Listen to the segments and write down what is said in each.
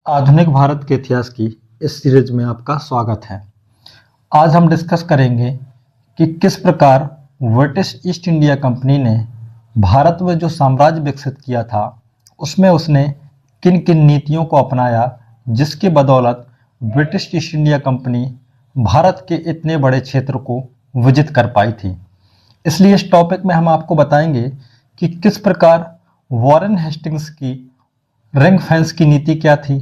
आधुनिक भारत के इतिहास की इस सीरीज में आपका स्वागत है। आज हम डिस्कस करेंगे कि किस प्रकार ब्रिटिश ईस्ट इंडिया कंपनी ने भारत में जो साम्राज्य विकसित किया था उसमें उसने किन किन नीतियों को अपनाया जिसकी बदौलत British East India company Bharat के इतने बड़े क्षेत्र को विजित कर पाई थी। इसलिए इस टॉपिक में हम आपको बताएंगे कि किस प्रकार वॉरेन हेस्टिंग्स की रिंग फेंस की नीति क्या थी।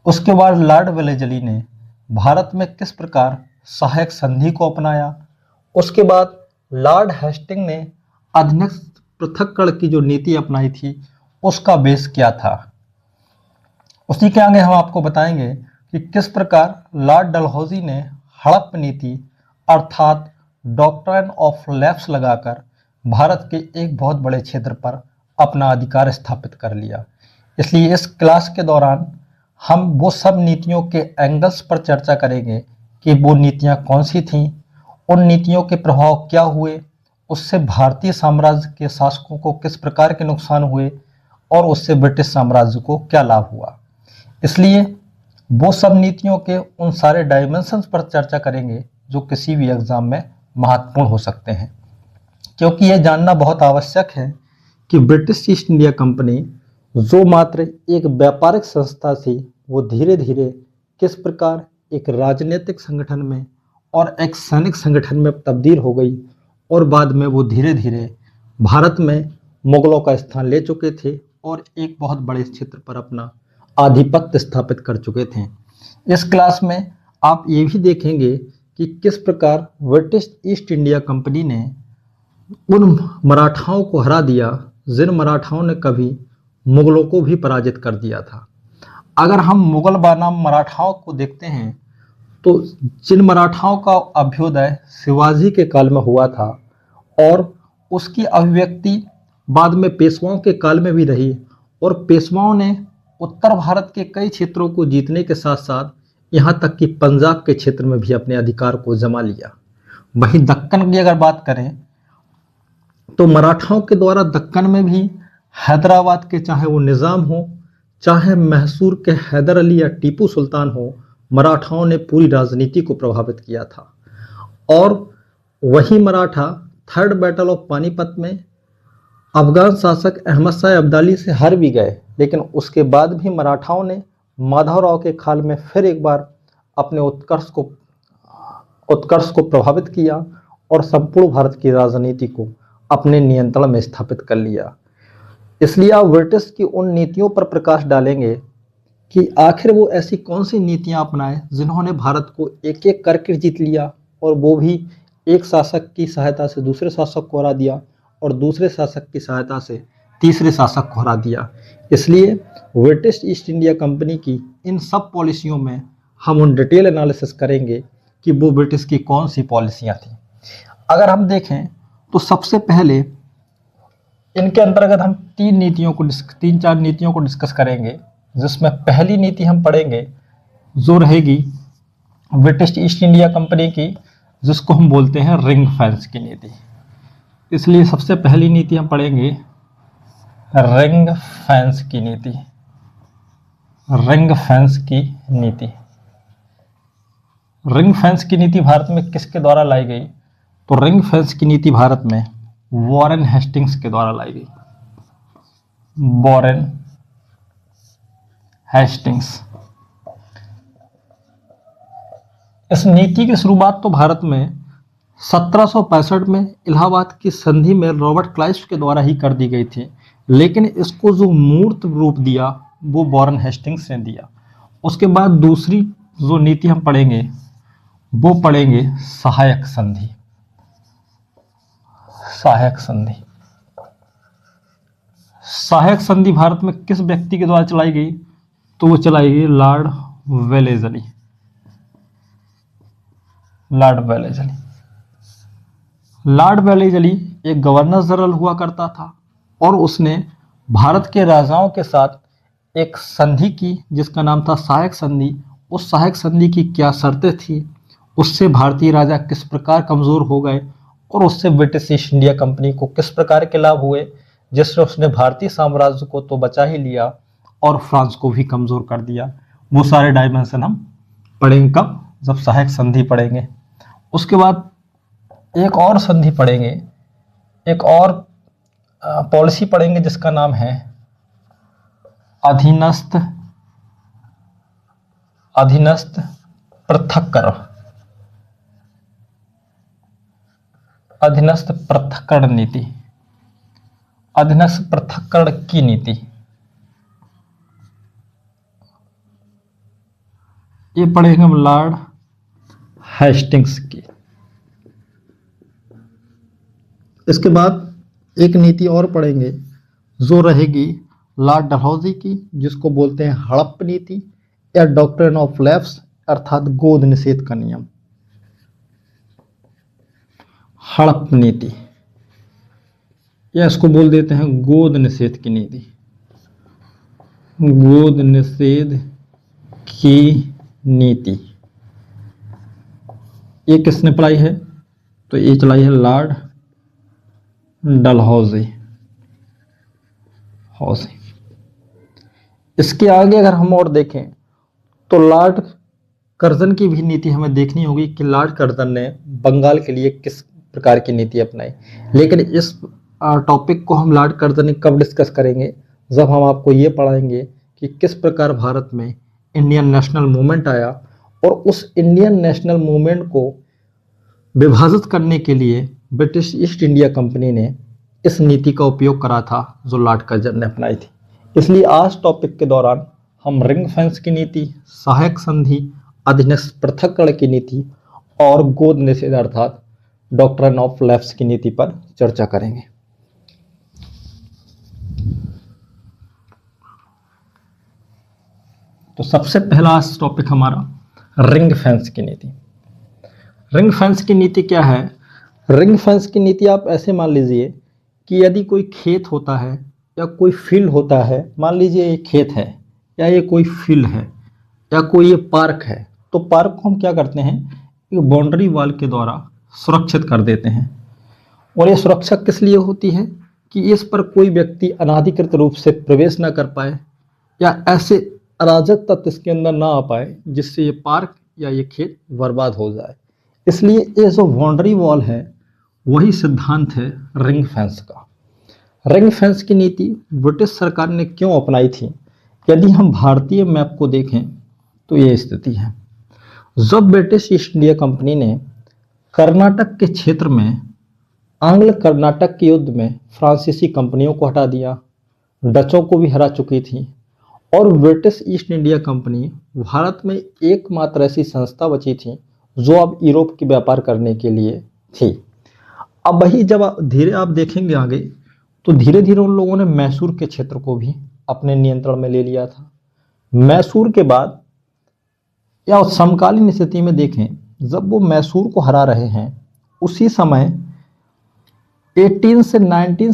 उसके बाद लॉर्ड वेलेजली ने भारत में किस प्रकार सहायक संधि को अपनाया। उसके बाद लॉर्ड हेस्टिंग ने आधुनिक पृथक्करण की जो नीति अपनाई थी उसका बेस क्या था। उसी के आगे हम आपको बताएंगे कि किस प्रकार लॉर्ड डलहौजी ने हड़प नीति अर्थात डॉक्ट्रिन ऑफ लैप्स लगाकर भारत के एक बहुत बड़े क्षेत्र पर अपना अधिकार स्थापित कर लिया। इसलिए इस क्लास के दौरान हम वो सब नीतियों के एंगल्स पर चर्चा करेंगे कि वो नीतियां कौन सी थीं, उन नीतियों के प्रभाव क्या हुए, उससे भारतीय साम्राज्य के शासकों को किस प्रकार के नुकसान हुए और उससे ब्रिटिश साम्राज्य को क्या लाभ हुआ। इसलिए वो सब नीतियों के उन सारे डायमेंशंस पर चर्चा करेंगे जो किसी भी एग्जाम में महत्वपूर्ण हो सकते हैं, क्योंकि यह जानना बहुत आवश्यक है कि ब्रिटिश ईस्ट इंडिया कंपनी जो मात्र एक व्यापारिक संस्था थी वो धीरे धीरे किस प्रकार एक राजनीतिक संगठन में और एक सैनिक संगठन में तब्दील हो गई और बाद में वो धीरे धीरे भारत में मुगलों का स्थान ले चुके थे और एक बहुत बड़े क्षेत्र पर अपना आधिपत्य स्थापित कर चुके थे। इस क्लास में आप ये भी देखेंगे कि किस प्रकार ब्रिटिश ईस्ट इंडिया कंपनी ने उन मराठाओं को हरा दिया जिन मराठाओं ने कभी मुगलों को भी पराजित कर दिया था। अगर हम मुगल बनाम मराठाओं को देखते हैं तो जिन मराठाओं का अभ्युदय शिवाजी के काल में हुआ था और उसकी अभिव्यक्ति बाद में पेशवाओं के काल में भी रही और पेशवाओं ने उत्तर भारत के कई क्षेत्रों को जीतने के साथ साथ यहाँ तक कि पंजाब के क्षेत्र में भी अपने अधिकार को जमा लिया। वहीं दक्कन की अगर बात करें तो मराठाओं के द्वारा दक्कन में भी हैदराबाद के चाहे वो निज़ाम हो चाहे मैसूर के हैदर अली या टीपू सुल्तान हो, मराठाओं ने पूरी राजनीति को प्रभावित किया था। और वही Maratha third battle of Panipat में अफगान शासक अहमद शाह अब्दाली से हार भी गए, लेकिन उसके बाद भी मराठाओं ने माधवराव के काल में फिर एक बार अपने उत्कर्ष को प्रभावित किया और संपूर्ण भारत की राजनीति को अपने नियंत्रण में स्थापित कर लिया। इसलिए आप ब्रिटिश की उन नीतियों पर प्रकाश डालेंगे कि आखिर वो ऐसी कौन सी नीतियां अपनाए जिन्होंने भारत को एक एक करके जीत लिया और वो भी एक शासक की सहायता से दूसरे शासक को हरा दिया और दूसरे शासक की सहायता से तीसरे शासक को हरा दिया। इसलिए ब्रिटिश ईस्ट इंडिया कंपनी की इन सब पॉलिसियों में हम उन डिटेल एनालिसिस करेंगे कि वो ब्रिटिश की कौन सी पॉलिसियाँ थीं। अगर हम देखें तो सबसे पहले इनके अंतर्गत हम तीन चार नीतियों को डिस्कस करेंगे, जिसमें पहली नीति हम पढ़ेंगे जो रहेगी ब्रिटिश ईस्ट इंडिया कंपनी की, जिसको हम बोलते हैं रिंग फेंस की नीति। इसलिए सबसे पहली नीति हम पढ़ेंगे रिंग फेंस की नीति। रिंग फेंस की नीति रिंग फेंस की नीति भारत में किसके द्वारा लाई गई? तो रिंग फेंस की नीति भारत में वॉरेन हेस्टिंग्स के द्वारा लाई गई। Warren Hastings. इस नीति की शुरुआत तो भारत में 1765 में इलाहाबाद की संधि में रॉबर्ट क्लाइव के द्वारा ही कर दी गई थी, लेकिन इसको जो मूर्त रूप दिया वो वॉरेन हेस्टिंग्स ने दिया। उसके बाद दूसरी जो नीति हम पढ़ेंगे वो पढ़ेंगे सहायक संधि। सहायक संधि। सहायक संधि भारत में किस व्यक्ति के द्वारा चलाई गई? तो वो चलाई गई Lord Wellesley. Lord Wellesley. Lord Wellesley एक गवर्नर जनरल हुआ करता था और उसने भारत के राजाओं के साथ एक संधि की जिसका नाम था सहायक संधि। उस सहायक संधि की क्या शर्तें थी, उससे भारतीय राजा किस प्रकार कमजोर हो गए और उससे ब्रिटिश ईस्ट इंडिया कंपनी को किस प्रकार के लाभ हुए, जिससे उसने भारतीय साम्राज्य को तो बचा ही लिया और फ्रांस को भी कमजोर कर दिया। वो सारे डायमेंशन हम पढ़ेंगे कब, जब सहायक संधि पढ़ेंगे। उसके बाद एक और संधि पढ़ेंगे, एक और पॉलिसी पढ़ेंगे जिसका नाम है अधीनस्थ पृथक्करण, अधीनस्थ पृथक्करण नीति, अधीनस्थ पृथक्करण की नीति। ये पढ़ेंगे हम लॉर्ड हेस्टिंग्स की। इसके बाद एक नीति और पढ़ेंगे जो रहेगी लॉर्ड डलहौजी की, जिसको बोलते हैं हड़प नीति या डॉक्ट्रिन ऑफ लैप्स, अर्थात गोद निषेध का नियम। हड़प नीति या इसको बोल देते हैं गोद निषेध की नीति, गोद निषेध की नीति। ये किसने पढ़ाई है, तो ये चलाई है लॉर्ड डलहौजी। इसके आगे अगर हम और देखें तो लॉर्ड कर्जन की भी नीति हमें देखनी होगी कि लॉर्ड कर्जन ने बंगाल के लिए किस प्रकार की नीति अपनाई। लेकिन इस टॉपिक को हम लॉर्ड कर्जन ने कब डिस्कस करेंगे, जब हम आपको ये पढ़ाएंगे कि किस प्रकार भारत में इंडियन नेशनल मूवमेंट आया और उस इंडियन नेशनल मूवमेंट को विभाजित करने के लिए ब्रिटिश ईस्ट इंडिया कंपनी ने इस नीति का उपयोग करा था जो लॉर्ड कर्जन ने अपनाई थी। इसलिए आज टॉपिक के दौरान हम रिंग फेंस की नीति, सहायक संधि, अधीनस्थ पृथक्करण की नीति और गोद निषेध अर्थात डॉक्ट्रिन ऑफ लैप्स की नीति पर चर्चा करेंगे। तो सबसे पहला टॉपिक हमारा रिंग फेंस की नीति। रिंग फेंस की नीति क्या है? रिंग फेंस की नीति आप ऐसे मान लीजिए कि यदि कोई खेत होता है या कोई फील्ड होता है, मान लीजिए ये खेत है या ये कोई फील्ड है या कोई ये पार्क है, तो पार्क को हम क्या करते हैं, एक बाउंड्री वॉल के द्वारा सुरक्षित कर देते हैं। और ये सुरक्षा किस लिए होती है कि इस पर कोई व्यक्ति अनाधिकृत रूप से प्रवेश ना कर पाए या ऐसे अराजक तत्व इसके अंदर ना आ पाए जिससे ये पार्क या ये खेत बर्बाद हो जाए। इसलिए ये जो बाउंड्री वॉल है वही सिद्धांत है रिंग फेंस का। रिंग फेंस की नीति ब्रिटिश सरकार ने क्यों अपनाई थी? यदि हम भारतीय मैप को देखें तो ये स्थिति है। जब ब्रिटिश ईस्ट इंडिया कंपनी ने कर्नाटक के क्षेत्र में आंग्ल कर्नाटक के युद्ध में फ्रांसीसी कंपनियों को हटा दिया, डचों को भी हरा चुकी थी और British East India company Bharat में एकमात्र ऐसी संस्था बची थी जो अब यूरोप के व्यापार करने के लिए थी। अब वही जब धीरे आप देखेंगे आगे तो धीरे धीरे उन लोगों ने मैसूर के क्षेत्र को भी अपने नियंत्रण में ले लिया था। मैसूर के बाद या समकालीन स्थिति में देखें, जब वो मैसूर को हरा रहे हैं उसी समय 18 से 19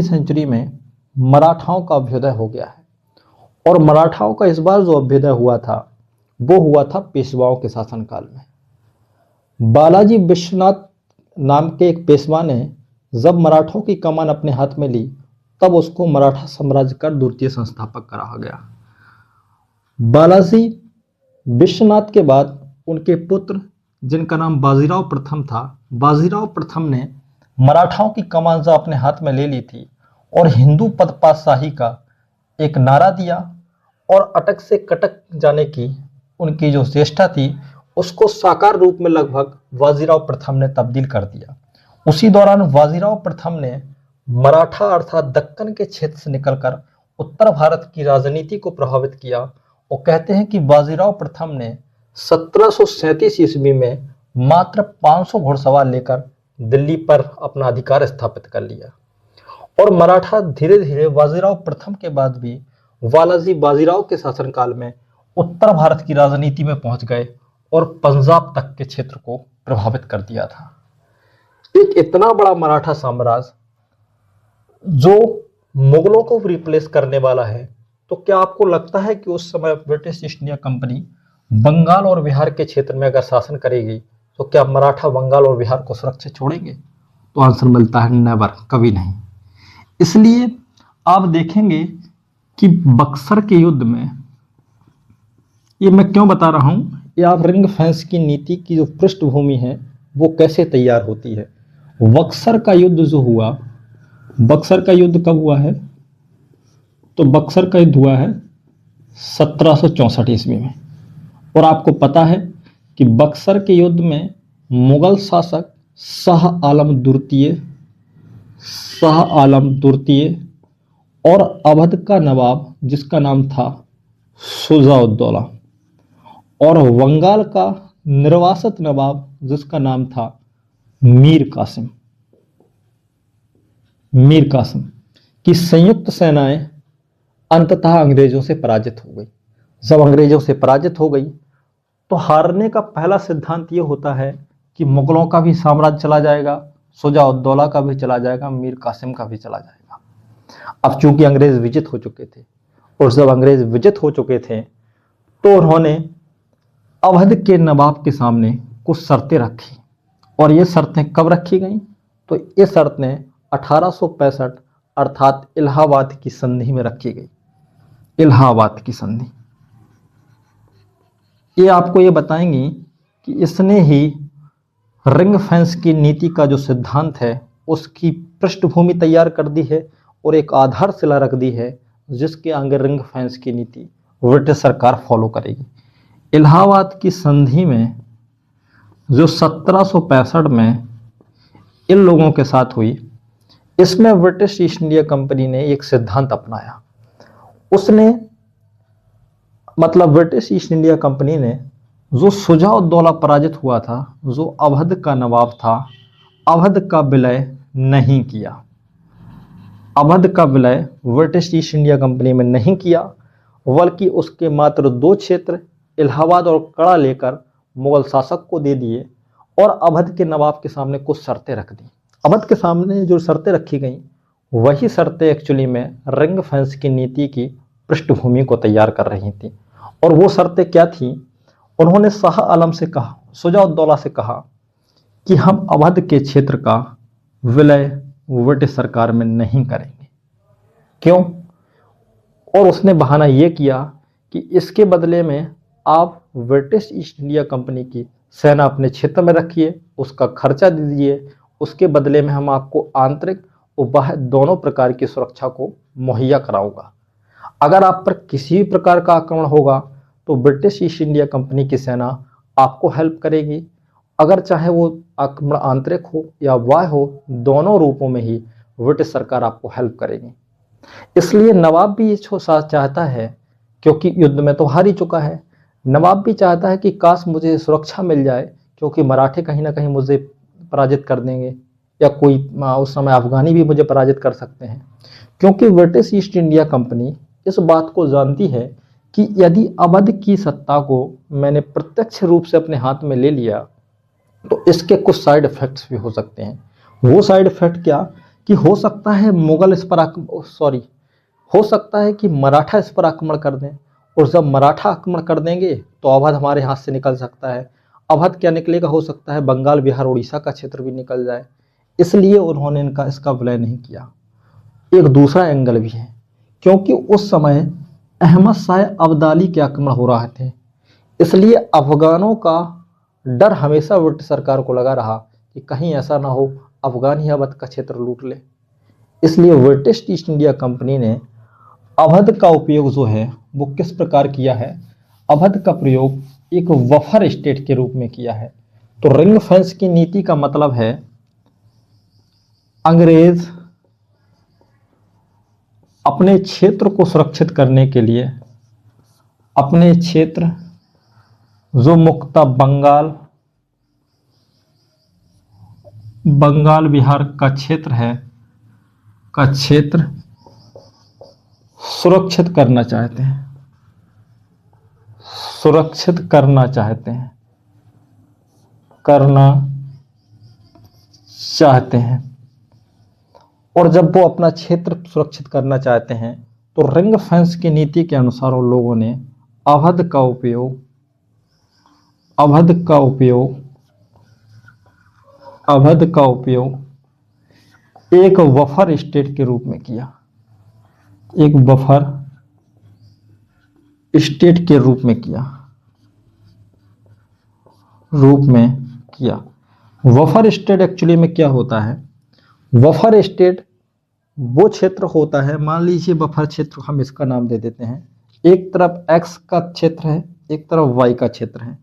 सेंचुरी में मराठाओं का अभ्युदय हो गया है। और मराठाओं का इस बार जो अभ्युदय हुआ था वो हुआ था पेशवाओं के शासनकाल में। बालाजी विश्वनाथ नाम के एक पेशवा ने जब मराठों की कमान अपने हाथ में ली तब उसको मराठा साम्राज्य का द्वितीय संस्थापक कहा गया। बालाजी विश्वनाथ के बाद उनके पुत्र जिनका नाम बाजीराव प्रथम था, बाजीराव प्रथम ने मराठाओं की कमान जो अपने हाथ में ले ली थी और हिंदू पदपातशाही का एक नारा दिया और अटक से कटक जाने की उनकी जो चेष्टा थी उसको साकार रूप में लगभग बाजीराव प्रथम ने तब्दील कर दिया। उसी दौरान बाजीराव प्रथम ने मराठा अर्थात दक्कन के क्षेत्र से निकलकर उत्तर भारत की राजनीति को प्रभावित किया और कहते हैं कि बाजीराव प्रथम ने 1737 ईस्वी में मात्र 500 घुड़सवार लेकर दिल्ली पर अपना अधिकार स्थापित कर लिया। और मराठा धीरे धीरे बाजीराव प्रथम के बाद भी बालाजी बाजीराव के शासनकाल में उत्तर भारत की राजनीति में पहुंच गए और पंजाब तक के क्षेत्र को प्रभावित कर दिया था। एक इतना बड़ा मराठा साम्राज्य जो मुगलों को रिप्लेस करने वाला है, तो क्या आपको लगता है कि उस समय British East India Company Bengal और बिहार के क्षेत्र में अगर शासन करेगी तो क्या मराठा बंगाल और बिहार को सुरक्षित छोड़ेंगे? तो आंसर मिलता है नेवर, कभी नहीं। इसलिए आप देखेंगे कि बक्सर के युद्ध में ये मैं क्यों बता रहा हूँ, ये आप रिंग फेंस की नीति की जो पृष्ठभूमि है वो कैसे तैयार होती है। बक्सर का युद्ध जो हुआ, बक्सर का युद्ध कब हुआ है, तो बक्सर का युद्ध हुआ है 1764 ईस्वी में। और आपको पता है कि बक्सर के युद्ध में मुगल शासक शाह आलम द्वितीय और अवध का नवाब जिसका नाम था शुजा-उद-दौला और बंगाल का निर्वासित नवाब जिसका नाम था मीर कासिम की संयुक्त सेनाएं अंततः अंग्रेजों से पराजित हो गई। जब अंग्रेजों से पराजित हो गई तो हारने का पहला सिद्धांत ये होता है कि मुगलों का भी साम्राज्य चला जाएगा, शुजा-उद-दौला का भी चला जाएगा, मीर कासिम का भी चला जाएगा। अब चूंकि अंग्रेज विजित हो चुके थे और जब अंग्रेज विजित हो चुके थे तो उन्होंने अवध के नवाब के सामने कुछ शर्तें रखी। और ये शर्तें कब रखी गई, तो ये शर्तें 1865 अर्थात इलाहाबाद की संधि में रखी गई। इलाहाबाद की संधि ये आपको ये बताएंगी कि इसने ही रिंग फेंस की नीति का जो सिद्धांत है उसकी पृष्ठभूमि तैयार कर दी है और एक आधारशिला रख दी है जिसके आगे रिंग फेंस की नीति ब्रिटिश सरकार फॉलो करेगी। इलाहाबाद की संधि में जो 1765 में इन लोगों के साथ हुई, इसमें ब्रिटिश ईस्ट इंडिया कंपनी ने एक सिद्धांत अपनाया। उसने मतलब ब्रिटिश ईस्ट इंडिया कंपनी ने जो शुजा-उद-दौला पराजित हुआ था, जो अवध का नवाब था, अवध का विलय नहीं किया। अवध का विलय ब्रिटिश ईस्ट इंडिया कंपनी में नहीं किया, बल्कि उसके मात्र 2 क्षेत्र इलाहाबाद और कड़ा लेकर मुगल शासक को दे दिए और अवध के नवाब के सामने कुछ शर्तें रख दी। अवध के सामने जो शर्तें रखी गई वही शर्तें एक्चुअली में रिंग फेंस की नीति की पृष्ठभूमि को तैयार कर रही थी। और वो शर्तें क्या थी, उन्होंने शाह आलम से कहा, शुजा-उद-दौला से कहा कि हम अवध के क्षेत्र का विलय ब्रिटिश सरकार में नहीं करेंगे। क्यों? और उसने बहाना ये किया कि इसके बदले में आप ब्रिटिश ईस्ट इंडिया कंपनी की सेना अपने क्षेत्र में रखिए, उसका खर्चा दीजिए, उसके बदले में हम आपको आंतरिक और बाह्य दोनों प्रकार की सुरक्षा को मुहैया कराऊंगा। अगर आप पर किसी भी प्रकार का आक्रमण होगा तो ब्रिटिश ईस्ट इंडिया कंपनी की सेना आपको हेल्प करेगी। अगर चाहे वो आक्रमण आंतरिक हो या बाह्य हो, दोनों रूपों में ही ब्रिटिश सरकार आपको हेल्प करेगी। इसलिए नवाब भी ये चाहता है, क्योंकि युद्ध में तो हार ही चुका है, नवाब भी चाहता है कि काश मुझे सुरक्षा मिल जाए, क्योंकि मराठे कहीं ना कहीं मुझे पराजित कर देंगे या कोई उस समय अफगानी भी मुझे पराजित कर सकते हैं। क्योंकि ब्रिटिश ईस्ट इंडिया कंपनी इस बात को जानती है कि यदि अवध की सत्ता को मैंने प्रत्यक्ष रूप से अपने हाथ में ले लिया तो इसके कुछ साइड इफेक्ट्स भी हो सकते हैं। वो साइड इफेक्ट क्या कि हो सकता है मुगल इस पर हो सकता है कि मराठा इस पर आक्रमण कर दें, और जब मराठा आक्रमण कर देंगे तो अवध हमारे हाथ से निकल सकता है। अवध क्या निकलेगा, हो सकता है बंगाल, बिहार, उड़ीसा का क्षेत्र भी निकल जाए। इसलिए उन्होंने इसका विलय नहीं किया। एक दूसरा एंगल भी है, क्योंकि उस समय अहमद शाह अब्दाली के आक्रमण हो रहे थे, इसलिए अफगानों का डर हमेशा ब्रिटिश सरकार को लगा रहा कि कहीं ऐसा ना हो अफगान ही अवध का क्षेत्र लूट ले। इसलिए ब्रिटिश ईस्ट इंडिया कंपनी ने अवध का उपयोग जो है वो किस प्रकार किया है, अवध का प्रयोग एक बफर स्टेट के रूप में किया है। तो रिंग फेंस की नीति का मतलब है अंग्रेज अपने क्षेत्र को सुरक्षित करने के लिए अपने क्षेत्र जो मुख्यतः बंगाल बिहार का क्षेत्र है का क्षेत्र सुरक्षित करना चाहते हैं। और जब वो अपना क्षेत्र सुरक्षित करना चाहते हैं तो रिंग फेंस की नीति के अनुसार उन लोगों ने अवध का उपयोग एक बफर स्टेट के रूप में किया, एक बफर स्टेट के रूप में किया। रूप में किया। बफर स्टेट एक्चुअली में क्या होता है? बफर स्टेट वो क्षेत्र होता है, मान लीजिए बफर क्षेत्र हम इसका नाम दे देते हैं, एक तरफ x का क्षेत्र है, एक तरफ y का क्षेत्र है,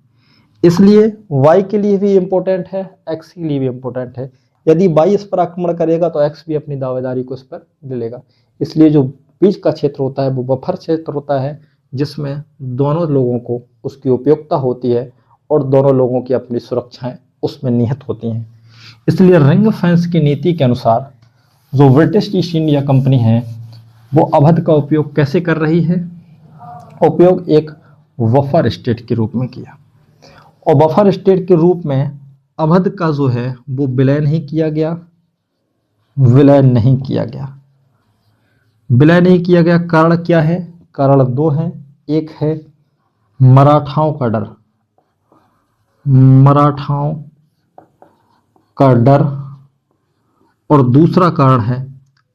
इसलिए y के लिए भी इम्पोर्टेंट है, x के लिए भी इम्पोर्टेंट है। यदि y इस पर आक्रमण करेगा तो x भी अपनी दावेदारी को इस पर ले लेगा। इसलिए जो बीच का क्षेत्र होता है वो बफर क्षेत्र होता है, जिसमें दोनों लोगों को उसकी उपयोगिता होती है और दोनों लोगों की अपनी सुरक्षाएं उसमें निहित होती हैं। इसलिए रिंग फेंस की नीति के अनुसार जो ब्रिटिश ईस्ट इंडिया कंपनी है वो अवध का उपयोग कैसे कर रही है? उपयोग एक बफर स्टेट के रूप में किया, और बफर स्टेट के रूप में अवध का जो है वो विलय नहीं किया गया, विलय नहीं किया गया, विलय नहीं किया गया। कारण क्या है? कारण दो हैं, एक है मराठाओं का डर, मराठाओं का डर, और दूसरा कारण है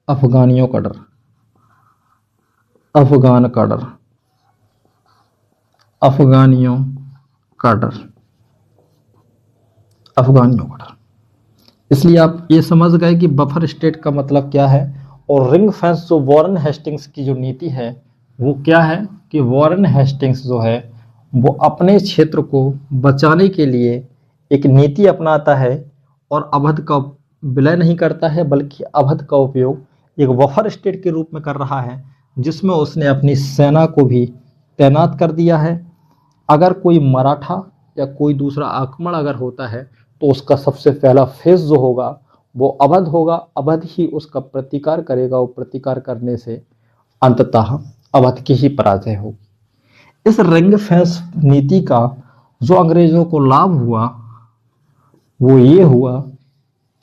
अफगानियों का डर, अफगान का डर, अफगानियों का डर, अफगानियों का डर। इसलिए आप ये समझ गए कि बफर स्टेट का मतलब क्या है। और रिंग फेंस जो वॉरेन हेस्टिंग्स की जो नीति है वो क्या है कि वॉरेन हेस्टिंग्स जो है वो अपने क्षेत्र को बचाने के लिए एक नीति अपनाता है और अवध का विलय नहीं करता है, बल्कि अवध का उपयोग एक बफर स्टेट के रूप में कर रहा है, जिसमें उसने अपनी सेना को भी तैनात कर दिया है। अगर कोई मराठा या कोई दूसरा आक्रमण अगर होता है तो उसका सबसे पहला फेज जो होगा वो अवध होगा, अवध ही उसका प्रतिकार करेगा, और प्रतिकार करने से अंततः अवध की ही पराजय होगी। इस रिंग फेंस नीति का जो अंग्रेजों को लाभ हुआ वो ये हुआ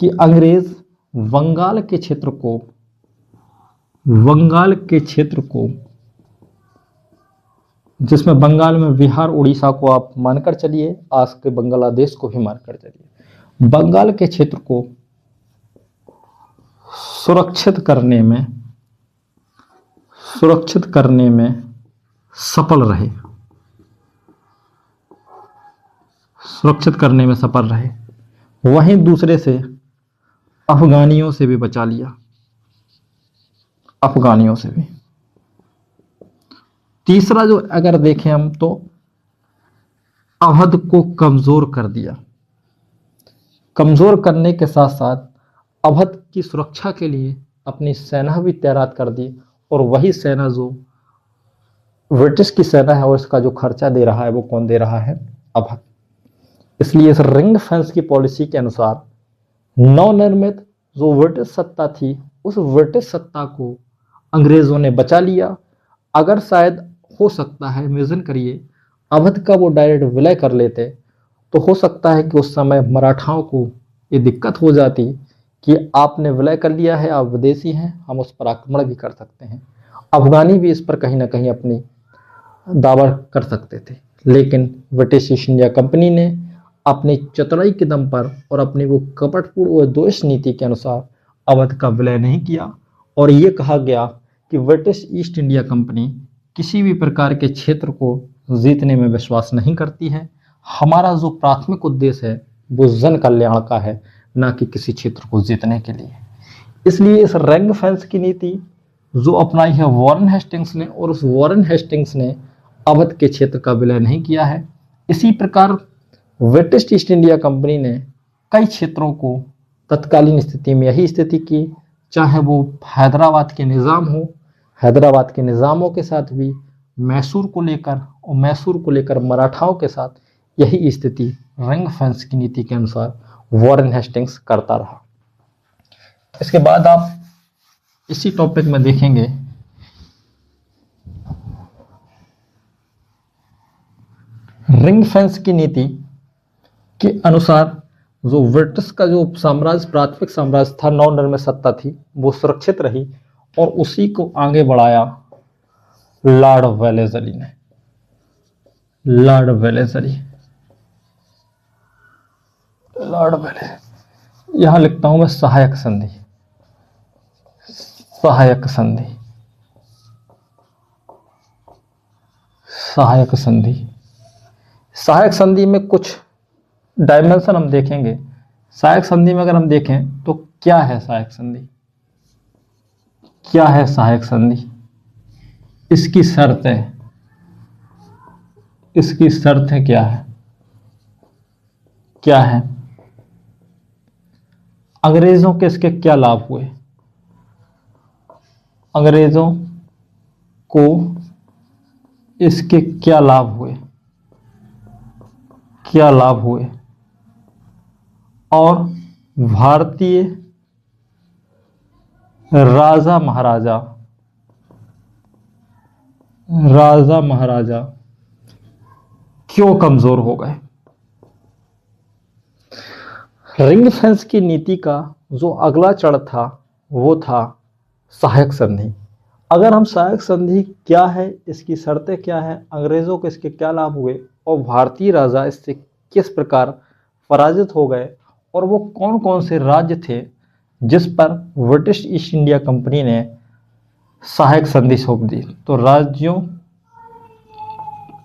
कि अंग्रेज बंगाल के क्षेत्र को, बंगाल के क्षेत्र को, जिसमें बंगाल में बिहार उड़ीसा को आप मानकर चलिए, आज के बांग्लादेश को भी मानकर चलिए, बंगाल के क्षेत्र को सुरक्षित करने में सफल रहे, सुरक्षित करने में सफल रहे। वहीं दूसरे से अफगानियों से भी बचा लिया, अफगानियों से भी। तीसरा जो अगर देखें हम तो अवध को कमजोर कर दिया, कमजोर करने के साथ साथ अवध की सुरक्षा के लिए अपनी सेना भी तैनात कर दी, और वही सेना जो ब्रिटिश की सेना है और इसका जो खर्चा दे रहा है वो कौन दे रहा है? अवध। इसलिए इस रिंग फेंस की पॉलिसी के अनुसार नवनिर्मित जो ब्रिटिश सत्ता थी उस ब्रिटिश सत्ता को अंग्रेजों ने बचा लिया। अगर शायद हो सकता है, इमेजिन करिए, अवध का वो डायरेक्ट विलय कर लेते तो हो सकता है कि उस समय मराठाओं को ये दिक्कत हो जाती कि आपने विलय कर लिया है, आप विदेशी हैं, हम उस पर आक्रमण भी कर सकते हैं। अफगानी भी इस पर कहीं ना कहीं अपनी दावा कर सकते थे, लेकिन ब्रिटिश ईस्ट इंडिया कंपनी ने अपनी चतुराई के दम पर और अपनी वो कपटपूर्ण और द्वेष नीति के अनुसार अवध का विलय नहीं किया। और ये कहा गया कि ब्रिटिश ईस्ट इंडिया कंपनी किसी भी प्रकार के क्षेत्र को जीतने में विश्वास नहीं करती है। हमारा जो प्राथमिक उद्देश्य है वो जन कल्याण का है, ना कि किसी क्षेत्र को जीतने के लिए। इसलिए इस रिंग फेंस की नीति जो अपनाई है वॉरेन हेस्टिंग्स ने, और उस वॉरेन हेस्टिंग्स ने अवध के क्षेत्र का विलय नहीं किया है। इसी प्रकार ब्रिटिश ईस्ट इंडिया कंपनी ने कई क्षेत्रों को तत्कालीन स्थिति में यही स्थिति की, चाहे वो हैदराबाद के निज़ाम हो, हैदराबाद के निज़ामों के साथ भी मैसूर को लेकर, और मैसूर को लेकर मराठाओं के साथ यही स्थिति रिंग फेंस की नीति के अनुसार वॉरेन हेस्टिंग्स करता रहा। इसके बाद आप इसी टॉपिक में देखेंगे रिंग फेंस की नीति के अनुसार जो ब्रिटिश का जो साम्राज्य, प्राथमिक साम्राज्य था, नवनिर्मित सत्ता थी, वो सुरक्षित रही, और उसी को आगे बढ़ाया लॉर्ड वेलेस्ली ने, लॉर्ड वेलेस्ली, लॉर्ड वेलेस्ली। यहां लिखता हूं मैं सहायक संधि, सहायक संधि, सहायक संधि। सहायक संधि में कुछ डायमेंशन हम देखेंगे, सहायक संधि में अगर हम देखें तो क्या है सहायक संधि, क्या है सहायक संधि, इसकी शर्तें, इसकी शर्तें क्या है, क्या है, अंग्रेजों के इसके क्या लाभ हुए, अंग्रेजों को इसके क्या लाभ हुए, क्या लाभ हुए, और भारतीय राजा महाराजा, राजा महाराजा क्यों कमजोर हो गए। रिंग फेंस की नीति का जो अगला चरण था वो था सहायक संधि। अगर हम सहायक संधि क्या है, इसकी शर्तें क्या है, अंग्रेजों को इसके क्या लाभ हुए और भारतीय राजा इससे किस प्रकार पराजित हो गए, और वो कौन कौन से राज्य थे जिस पर ब्रिटिश ईस्ट इंडिया कंपनी ने सहायक संधि सौंप दी, तो राज्यों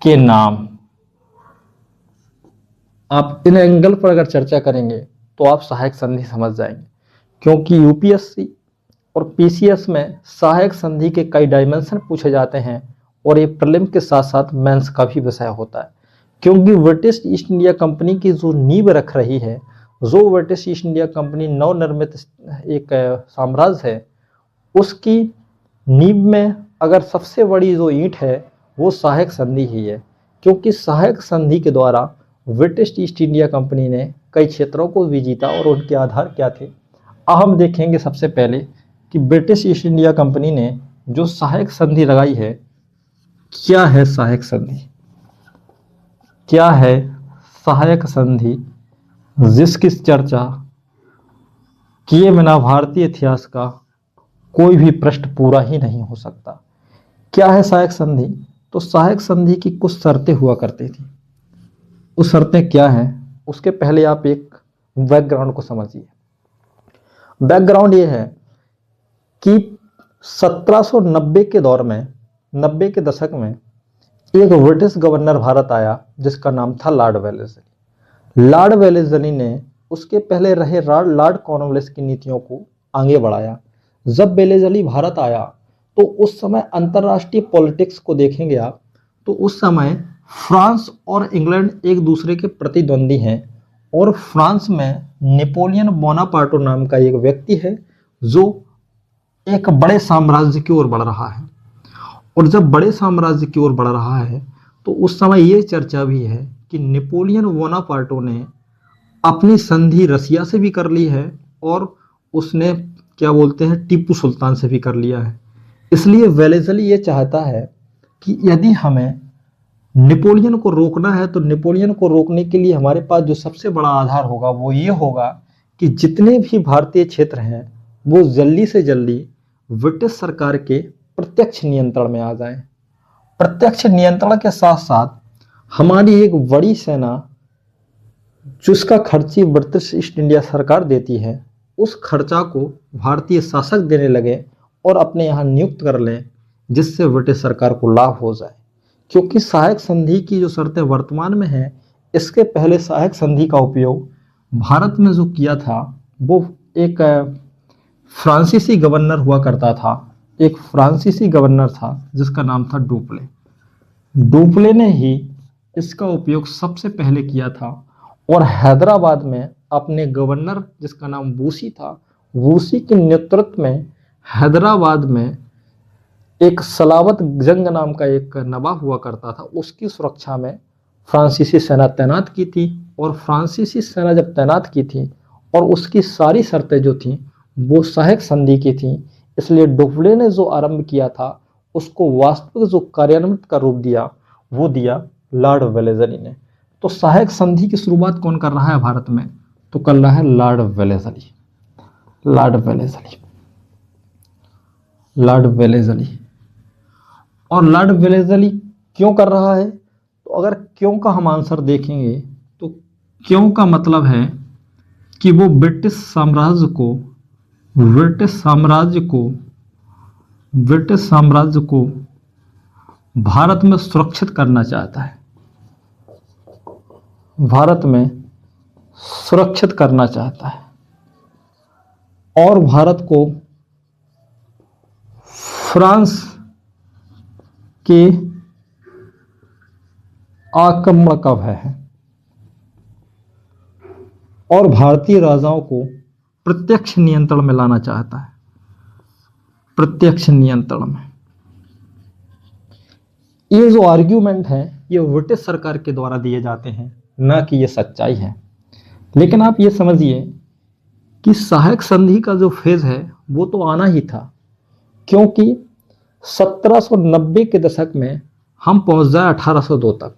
के नाम आप इन एंगल पर अगर चर्चा करेंगे तो आप सहायक संधि समझ जाएंगे, क्योंकि यूपीएससी और पीसीएस में सहायक संधि के कई डायमेंशन पूछे जाते हैं और ये प्रीलिम के साथ साथ मेंस का भी विषय होता है। क्योंकि ब्रिटिश ईस्ट इंडिया कंपनी की जो नींव रख रही है, जो ब्रिटिश ईस्ट इंडिया कंपनी नवनिर्मित एक साम्राज्य है, उसकी नींव में अगर सबसे बड़ी जो ईंट है वो सहायक संधि ही है। क्योंकि सहायक संधि के द्वारा ब्रिटिश ईस्ट इंडिया कंपनी ने कई क्षेत्रों को भी जीता और उनके आधार क्या थे। अब हम देखेंगे सबसे पहले कि ब्रिटिश ईस्ट इंडिया कंपनी ने जो सहायक संधि लगाई है, क्या है सहायक संधि, क्या है सहायक संधि, जिसकी चर्चा किए बिना भारतीय इतिहास का कोई भी पृष्ठ पूरा ही नहीं हो सकता। क्या है सहायक संधि, तो सहायक संधि की कुछ शर्तें हुआ करती थी। उस शर्तें क्या हैं, उसके पहले आप एक बैकग्राउंड को समझिए। बैकग्राउंड ये है कि 1790 के दौर में, 90 के दशक में एक ब्रिटिश गवर्नर भारत आया जिसका नाम था लॉर्ड वेलेस्ली। लॉर्ड वेलेस्ली ने उसके पहले रहे लॉर्ड कॉर्नवालिस की नीतियों को आगे बढ़ाया। जब वेलेस्ली भारत आया तो उस समय अंतर्राष्ट्रीय पॉलिटिक्स को देखेंगे आप, तो उस समय फ्रांस और इंग्लैंड एक दूसरे के प्रतिद्वंदी हैं, और फ्रांस में नेपोलियन बोनापार्टो नाम का एक व्यक्ति है जो एक बड़े साम्राज्य की ओर बढ़ रहा है। और जब बड़े साम्राज्य की ओर बढ़ रहा है तो उस समय ये चर्चा भी है कि नेपोलियन बोनापार्टो ने अपनी संधि रसिया से भी कर ली है और उसने क्या बोलते हैं टीपू सुल्तान से भी कर लिया है। इसलिए वेलेस्ली ये चाहता है कि यदि हमें नेपोलियन को रोकना है तो नेपोलियन को रोकने के लिए हमारे पास जो सबसे बड़ा आधार होगा वो ये होगा कि जितने भी भारतीय क्षेत्र हैं वो जल्दी से जल्दी ब्रिटिश सरकार के प्रत्यक्ष नियंत्रण में आ जाएं। प्रत्यक्ष नियंत्रण के साथ साथ हमारी एक बड़ी सेना जिसका खर्ची ब्रिटिश ईस्ट इंडिया सरकार देती है, उस खर्चा को भारतीय शासक देने लगे और अपने यहाँ नियुक्त कर लें, जिससे ब्रिटिश सरकार को लाभ हो जाए। क्योंकि सहायक संधि की जो शर्तें वर्तमान में हैं, इसके पहले सहायक संधि का उपयोग भारत में जो किया था वो एक फ्रांसीसी गवर्नर हुआ करता था। एक फ्रांसीसी गवर्नर था जिसका नाम था डुप्ले। डुप्ले ने ही इसका उपयोग सबसे पहले किया था और हैदराबाद में अपने गवर्नर जिसका नाम वूसी था, वूसी के नेतृत्व में हैदराबाद में एक सलावत जंग नाम का एक नवाब हुआ करता था, उसकी सुरक्षा में फ्रांसीसी सेना तैनात की थी। और फ्रांसीसी सेना जब तैनात की थी और उसकी सारी शर्तें जो थी वो सहायक संधि की थी, इसलिए डुप्ले ने जो आरंभ किया था उसको वास्तविक जो कार्यान्वित का रूप दिया वो दिया लॉर्ड वेलेस्ली ने। तो सहायक संधि की शुरुआत कौन कर रहा है भारत में, तो कर रहा है Lord Wellesley. Lord Wellesley, Lord Wellesley. और लॉर्ड वेलेस्ली क्यों कर रहा है, तो अगर क्यों का हम आंसर देखेंगे तो क्यों का मतलब है कि वो ब्रिटिश साम्राज्य को भारत में सुरक्षित करना चाहता है। भारत में सुरक्षित करना चाहता है और भारत को फ्रांस के आक्रमण का भय है और भारतीय राजाओं को प्रत्यक्ष नियंत्रण में लाना चाहता है, प्रत्यक्ष नियंत्रण में। ये जो आर्ग्यूमेंट है ये ब्रिटिश सरकार के द्वारा दिए जाते हैं, ना कि ये सच्चाई है। लेकिन आप ये समझिए कि सहायक संधि का जो फेज है वो तो आना ही था, क्योंकि 1790 के दशक में हम पहुंच जाए 1802 तक।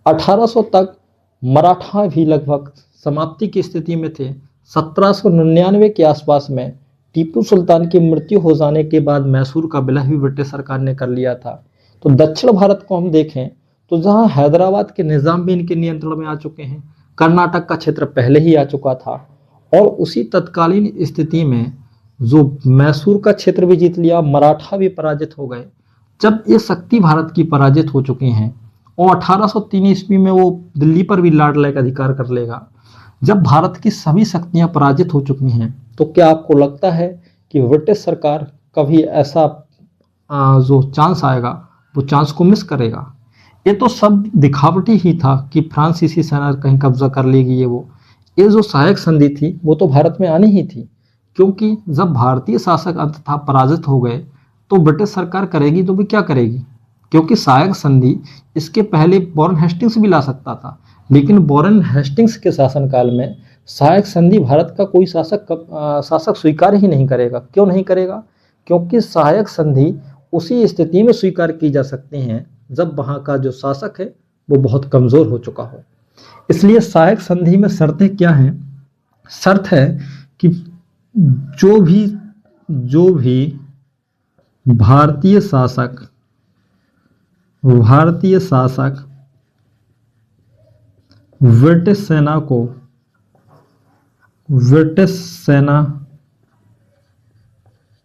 1800 तक मराठा भी लगभग समाप्ति की स्थिति में थे। 1799 के आसपास में टीपू सुल्तान की मृत्यु हो जाने के बाद मैसूर का विलय भी ब्रिटिश सरकार ने कर लिया था। तो दक्षिण भारत को हम देखें तो जहां हैदराबाद के निजाम भी इनके नियंत्रण में आ चुके हैं, कर्नाटक का क्षेत्र पहले ही आ चुका था, और उसी तत्कालीन स्थिति में जो मैसूर का क्षेत्र भी जीत लिया, मराठा भी पराजित हो गए। जब ये शक्ति भारत की पराजित हो चुकी हैं और 1803 ईस्वी में वो दिल्ली पर भी लार्ड लाइक अधिकार कर लेगा, जब भारत की सभी शक्तियां पराजित हो चुकी हैं, तो क्या आपको लगता है कि ब्रिटिश सरकार कभी ऐसा जो चांस आएगा वो चांस को मिस करेगा? ये तो सब दिखावटी ही था कि फ्रांसीसी सेना कहीं कब्जा कर लेगी। ये जो सहायक संधि थी वो तो भारत में आनी ही थी, क्योंकि जब भारतीय शासक अंततः पराजित हो गए तो ब्रिटिश सरकार करेगी तो भी क्या करेगी, क्योंकि सहायक संधि इसके पहले वॉरेन हेस्टिंग्स भी ला सकता था, लेकिन वॉरेन हेस्टिंग्स के शासनकाल में सहायक संधि भारत का कोई शासक स्वीकार ही नहीं करेगा। क्यों नहीं करेगा? क्योंकि सहायक संधि उसी स्थिति में स्वीकार की जा सकती हैं जब वहाँ का जो शासक है वो बहुत कमज़ोर हो चुका हो। इसलिए सहायक संधि में शर्तें क्या हैं? शर्त है कि जो भी भारतीय शासक ब्रिटिश सेना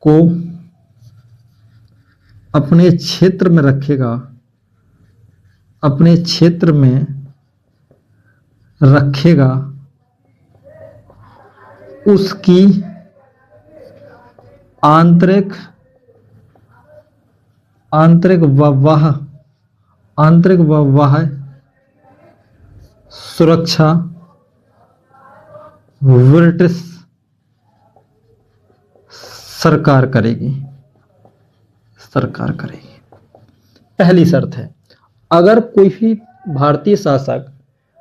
को अपने क्षेत्र में रखेगा, उसकी आंतरिक सुरक्षा ब्रिटिश सरकार करेगी। पहली शर्त है, अगर कोई भी भारतीय शासक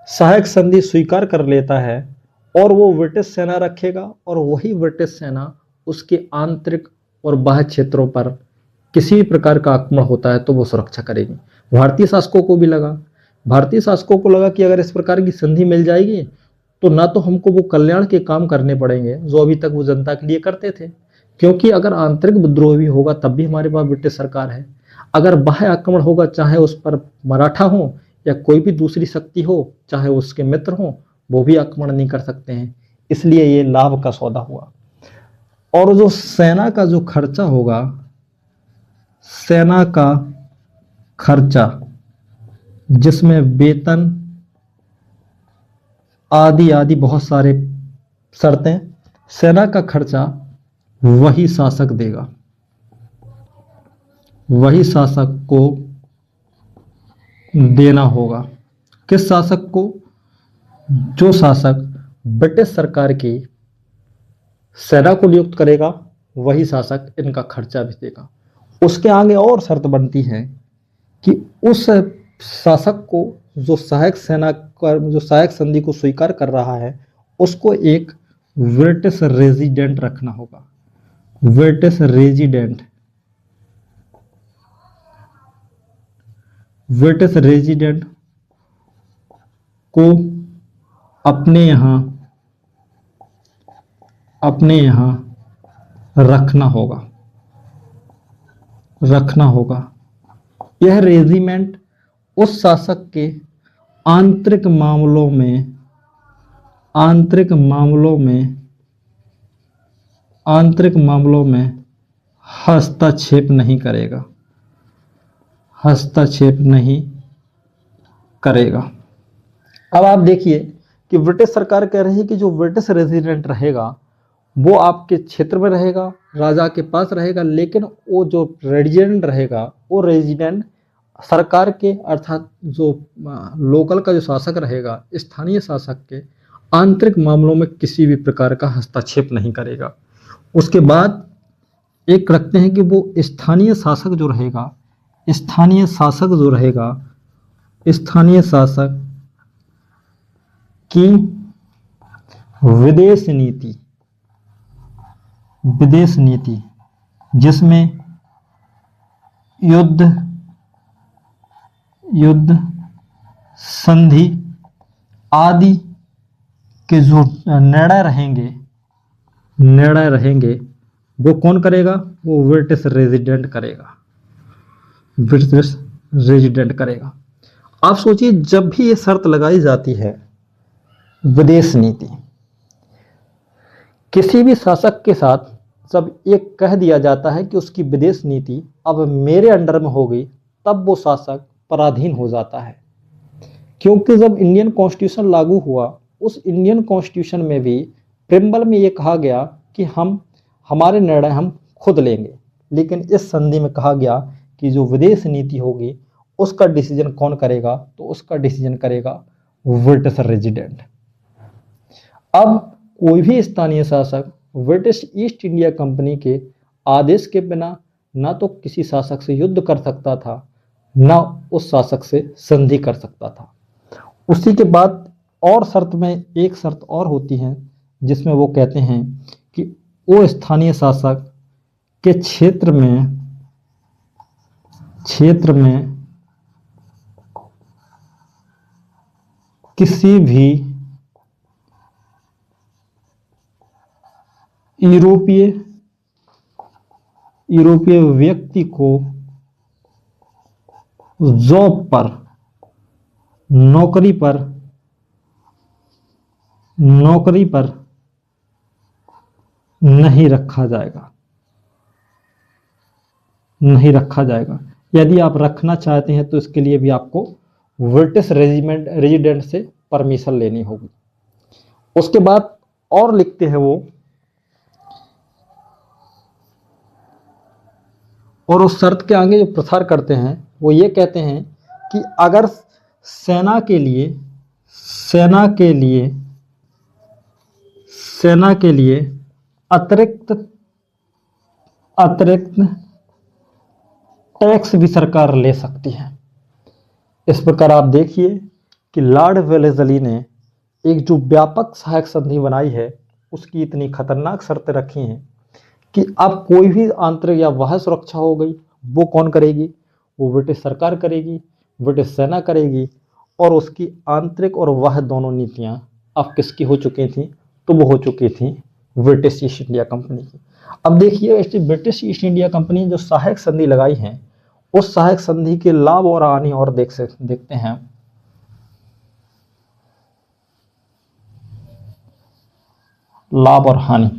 सहायक संधि स्वीकार कर लेता है और वो ब्रिटिश सेना रखेगा और वही ब्रिटिश सेना उसके आंतरिक और बाह्य क्षेत्रों पर किसी भी प्रकार का आक्रमण होता है तो वो सुरक्षा करेगी। भारतीय शासकों को लगा कि अगर इस प्रकार की संधि मिल जाएगी तो ना तो हमको वो कल्याण के काम करने पड़ेंगे जो अभी तक वो जनता के लिए करते थे, क्योंकि अगर आंतरिक विद्रोह भी होगा तब भी हमारे पास ब्रिटिश सरकार है। अगर बाह्य आक्रमण होगा, चाहे उस पर मराठा हो या कोई भी दूसरी शक्ति हो, चाहे उसके मित्र हो, वो भी आक्रमण नहीं कर सकते हैं। इसलिए ये लाभ का सौदा हुआ। और जो सेना का जो खर्चा होगा, सेना का खर्चा जिसमें वेतन आदि बहुत सारे शर्तें, सेना का खर्चा वही शासक देगा, वही शासक को देना होगा। किस शासक को? जो शासक ब्रिटिश सरकार की सेना को नियुक्त करेगा वही शासक इनका खर्चा भी देगा। उसके आगे और शर्त बनती है कि उस शासक को जो सहायक संधि को स्वीकार कर रहा है उसको एक ब्रिटिश रेजिडेंट रखना होगा। ब्रिटिश रेजिडेंट को अपने यहाँ रखना होगा। यह रेजिमेंट उस शासक के आंतरिक मामलों में हस्तक्षेप नहीं करेगा। अब आप देखिए कि ब्रिटिश सरकार कह रही है कि जो ब्रिटिश रेजिडेंट रहेगा वो आपके क्षेत्र में रहेगा, राजा के पास रहेगा, लेकिन वो जो रेजिडेंट रहेगा वो रेजिडेंट सरकार के अर्थात जो लोकल का जो शासक रहेगा, स्थानीय शासक के आंतरिक मामलों में किसी भी प्रकार का हस्तक्षेप नहीं करेगा। उसके बाद एक रखते हैं कि वो स्थानीय शासक जो रहेगा, स्थानीय शासक जो रहेगा, स्थानीय शासक की विदेश नीति, विदेश नीति जिसमें युद्ध संधि आदि के जो निर्णय रहेंगे वो कौन करेगा? वो ब्रिटिश रेजिडेंट करेगा, ब्रिटिश रेजिडेंट करेगा। आप सोचिए, जब भी ये शर्त लगाई जाती है विदेश नीति, किसी भी शासक के साथ जब ये कह दिया जाता है कि उसकी विदेश नीति अब मेरे अंडर में होगी, तब वो शासक पराधीन हो जाता है। क्योंकि जब इंडियन कॉन्स्टिट्यूशन लागू हुआ, उस इंडियन कॉन्स्टिट्यूशन में भी प्रेम्बल में ये कहा गया कि हमारे निर्णय हम खुद लेंगे, लेकिन इस संधि में कहा गया कि जो विदेश नीति होगी उसका डिसीजन कौन करेगा? तो उसका डिसीजन करेगा ब्रिटिश रेजिडेंट। अब कोई भी स्थानीय शासक ब्रिटिश ईस्ट इंडिया कंपनी के आदेश के बिना ना तो किसी शासक से युद्ध कर सकता था, ना उस शासक से संधि कर सकता था। उसी के बाद और शर्त में एक शर्त और होती है, जिसमें वो कहते हैं कि वो स्थानीय शासक के क्षेत्र में किसी भी यूरोपीय व्यक्ति को जॉब पर, नौकरी पर नहीं रखा जाएगा। यदि आप रखना चाहते हैं तो इसके लिए भी आपको ब्रिटिश रेजिडेंट से परमिशन लेनी होगी। उसके बाद और लिखते हैं वो, और उस शर्त के आगे जो प्रसार करते हैं वो ये कहते हैं कि अगर सेना के लिए अतिरिक्त टैक्स भी सरकार ले सकती है। इस प्रकार आप देखिए कि लॉर्ड वेलेस्ली ने एक जो व्यापक सहायक संधि बनाई है, उसकी इतनी खतरनाक शर्तें रखी हैं कि अब कोई भी आंतरिक या बाह्य सुरक्षा हो गई, वो कौन करेगी? वो ब्रिटिश सरकार करेगी, ब्रिटिश सेना करेगी, और उसकी आंतरिक और बाह्य दोनों नीतियां अब किसकी हो चुकी थी? तो वो हो चुकी थी ब्रिटिश ईस्ट इंडिया कंपनी की। अब देखिए, ब्रिटिश ईस्ट इंडिया कंपनी जो सहायक संधि लगाई है, उस सहायक संधि के लाभ और हानि और देखते हैं। लाभ और हानि।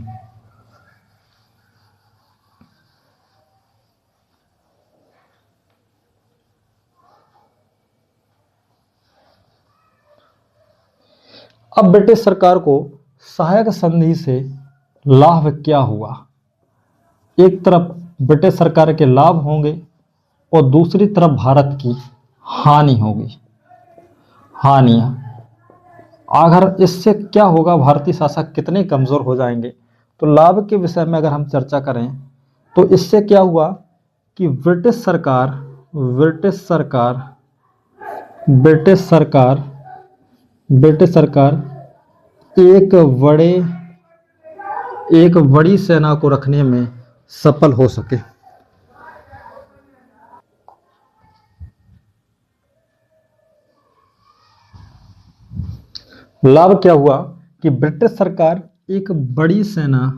अब ब्रिटिश सरकार को सहायक संधि से लाभ क्या हुआ? एक तरफ ब्रिटिश सरकार के लाभ होंगे और दूसरी तरफ भारत की हानि होगी। हानियां, अगर इससे क्या होगा, भारतीय शासक कितने कमजोर हो जाएंगे? तो लाभ के विषय में अगर हम चर्चा करें तो इससे क्या हुआ कि ब्रिटिश सरकार एक बड़ी सेना को रखने में सफल हो सके। लाभ क्या हुआ कि ब्रिटिश सरकार एक बड़ी सेना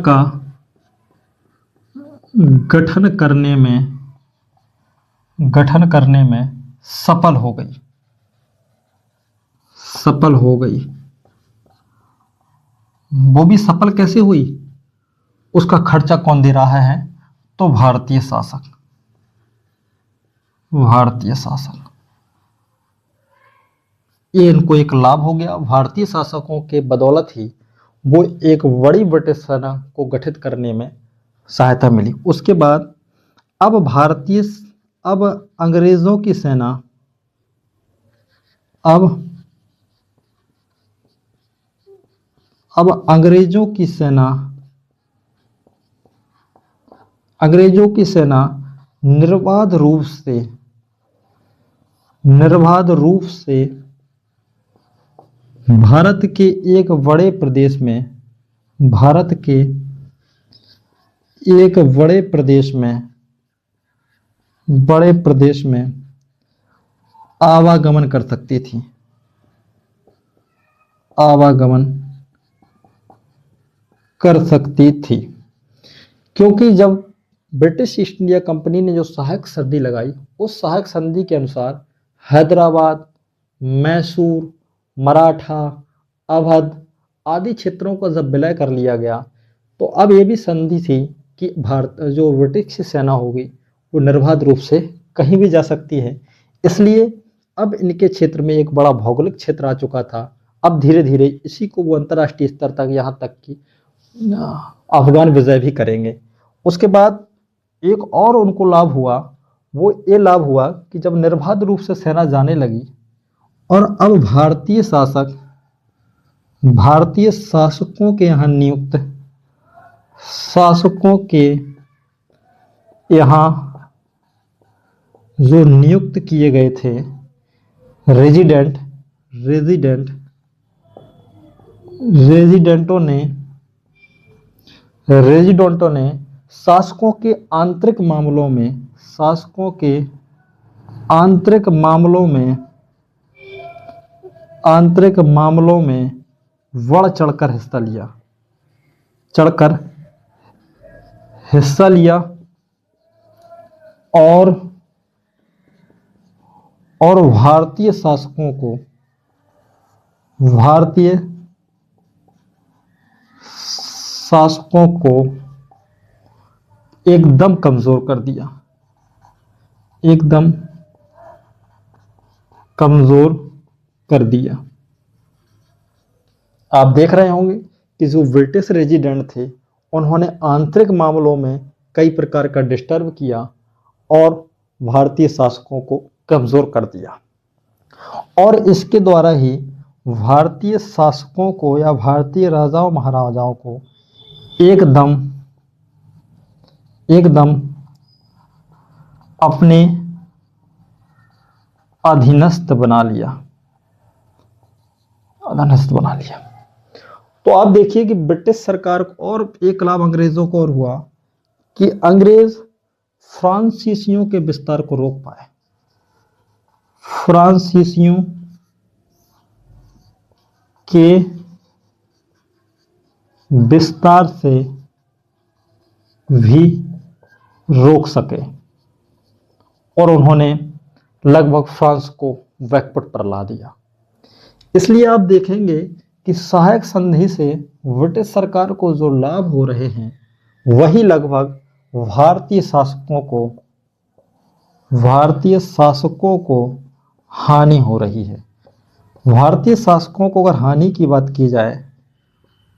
का गठन करने में सफल हो गई। वो भी सफल कैसे हुई? उसका खर्चा कौन दे रहा है? तो भारतीय शासक। ये इनको एक लाभ हो गया। भारतीय शासकों के बदौलत ही वो एक बड़ी ब्रिटिश सेना को गठित करने में सहायता मिली। उसके बाद अब अब अंग्रेजों की सेना अब अब अंग्रेजों की सेना निर्बाध रूप से भारत के एक बड़े प्रदेश में आवागमन कर सकती थी। क्योंकि जब ब्रिटिश ईस्ट इंडिया कंपनी ने जो सहायक संधि लगाई, उस सहायक संधि के अनुसार हैदराबाद, मैसूर, मराठा, अवध आदि क्षेत्रों का जब विलय कर लिया गया, तो अब ये भी संधि थी कि भारत जो ब्रिटिश की सेना होगी वो निर्बाध रूप से कहीं भी जा सकती है। इसलिए अब इनके क्षेत्र में एक बड़ा भौगोलिक क्षेत्र आ चुका था। अब धीरे धीरे इसी को वो अंतर्राष्ट्रीय स्तर तक, यहाँ तक कि अफगान विजय भी करेंगे। उसके बाद एक और उनको लाभ हुआ, वो ये लाभ हुआ कि जब निर्बाध रूप से सेना जाने लगी और अब भारतीय शासकों के यहाँ जो नियुक्त किए गए थे रेजिडेंटों ने शासकों के आंतरिक मामलों में बढ़ चढ़कर हिस्सा लिया और भारतीय शासकों को एकदम कमजोर कर दिया। आप देख रहे होंगे कि जो ब्रिटिश रेजिडेंट थे उन्होंने आंतरिक मामलों में कई प्रकार का डिस्टर्ब किया और भारतीय शासकों को कमजोर कर दिया, और इसके द्वारा ही भारतीय शासकों को या भारतीय राजाओं महाराजाओं को एकदम अपने अधीनस्थ बना लिया। तो आप देखिए कि ब्रिटिश सरकार को और एक लाभ अंग्रेजों को और हुआ कि अंग्रेज फ्रांसीसियों के विस्तार को रोक पाए। फ्रांसीसियों के विस्तार से भी रोक सके और उन्होंने लगभग फ्रांस को बैकफुट पर ला दिया। इसलिए आप देखेंगे कि सहायक संधि से ब्रिटिश सरकार को जो लाभ हो रहे हैं वही लगभग भारतीय शासकों को हानि हो रही है। भारतीय शासकों को अगर हानि की बात की जाए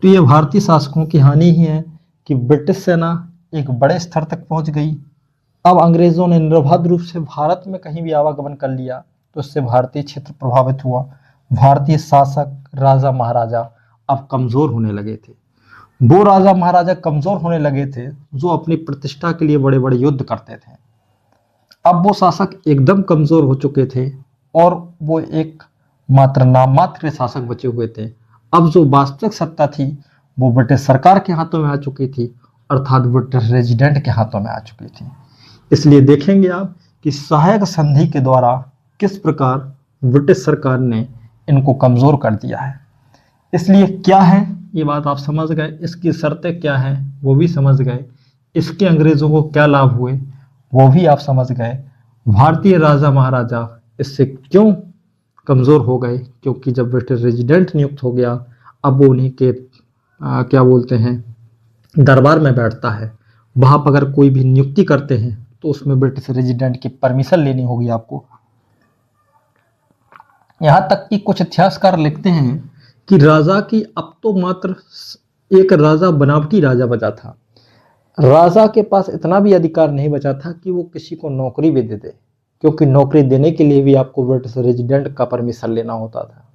तो यह भारतीय शासकों की हानि ही है कि ब्रिटिश सेना एक बड़े स्तर तक पहुंच गई। अब अंग्रेजों ने निर्बाध रूप से भारत में कहीं भी आवागमन कर लिया तो इससे भारतीय क्षेत्र प्रभावित हुआ। भारतीय शासक राजा महाराजा अब कमजोर होने लगे थे। वो राजा महाराजा कमजोर होने लगे थे जो अपनी प्रतिष्ठा के लिए बड़े बड़े युद्ध करते थे। अब वो शासक एकदम कमजोर हो चुके थे और वो एक मात्र नाम मात्र के शासक बचे हुए थे। अब जो वास्तविक सत्ता थी वो ब्रिटिश सरकार के हाथों में आ चुकी थी, अर्थात ब्रिटिश रेजिडेंट के हाथों में आ चुकी थी। इसलिए देखेंगे आप कि सहायक संधि के द्वारा किस प्रकार ब्रिटिश सरकार ने इनको कमजोर कर दिया है। इसलिए क्या है ये बात आप समझ गए, इसकी शर्तें क्या हैं वो भी समझ गए, इसके अंग्रेजों को क्या लाभ हुए वो भी आप समझ गए। भारतीय राजा महाराजा इससे क्यों कमजोर हो गए, क्योंकि जब ब्रिटिश रेजिडेंट नियुक्त हो गया अब वो उन्हीं के क्या बोलते हैं दरबार में बैठता है। वहां पर अगर कोई भी नियुक्ति करते हैं तो उसमें ब्रिटिश रेजिडेंट की परमिशन लेनी होगी आपको। यहाँ तक कि कुछ इतिहासकार लिखते हैं कि राजा की अब तो मात्र एक राजा बनावटी राजा बचा था। राजा के पास इतना भी अधिकार नहीं बचा था कि वो किसी को नौकरी भी दे दे, क्योंकि नौकरी देने के लिए भी आपको ब्रिटिश रेजिडेंट का परमिशन लेना होता था।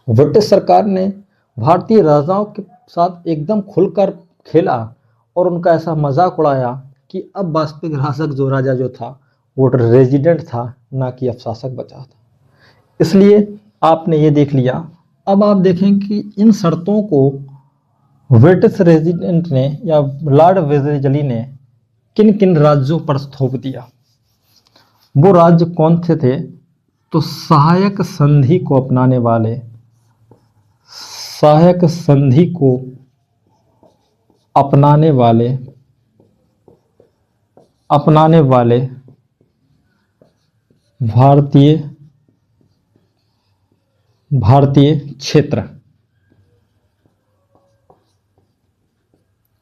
ब्रिटिश सरकार ने भारतीय राजाओं के साथ एकदम खुलकर खेला और उनका ऐसा मजाक उड़ाया कि अब वास्तविक शासक जो राजा जो था वो रेजिडेंट था, ना कि अब शासक बचा था। इसलिए आपने ये देख लिया। अब आप देखें कि इन शर्तों को ब्रिटिश रेजिडेंट ने या लॉर्ड वेलेस्ली ने किन किन राज्यों पर थोप दिया। वो राज्य कौन से थे? तो सहायक संधि को अपनाने वाले, सहायक संधि को अपनाने वाले भारतीय भारतीय क्षेत्र।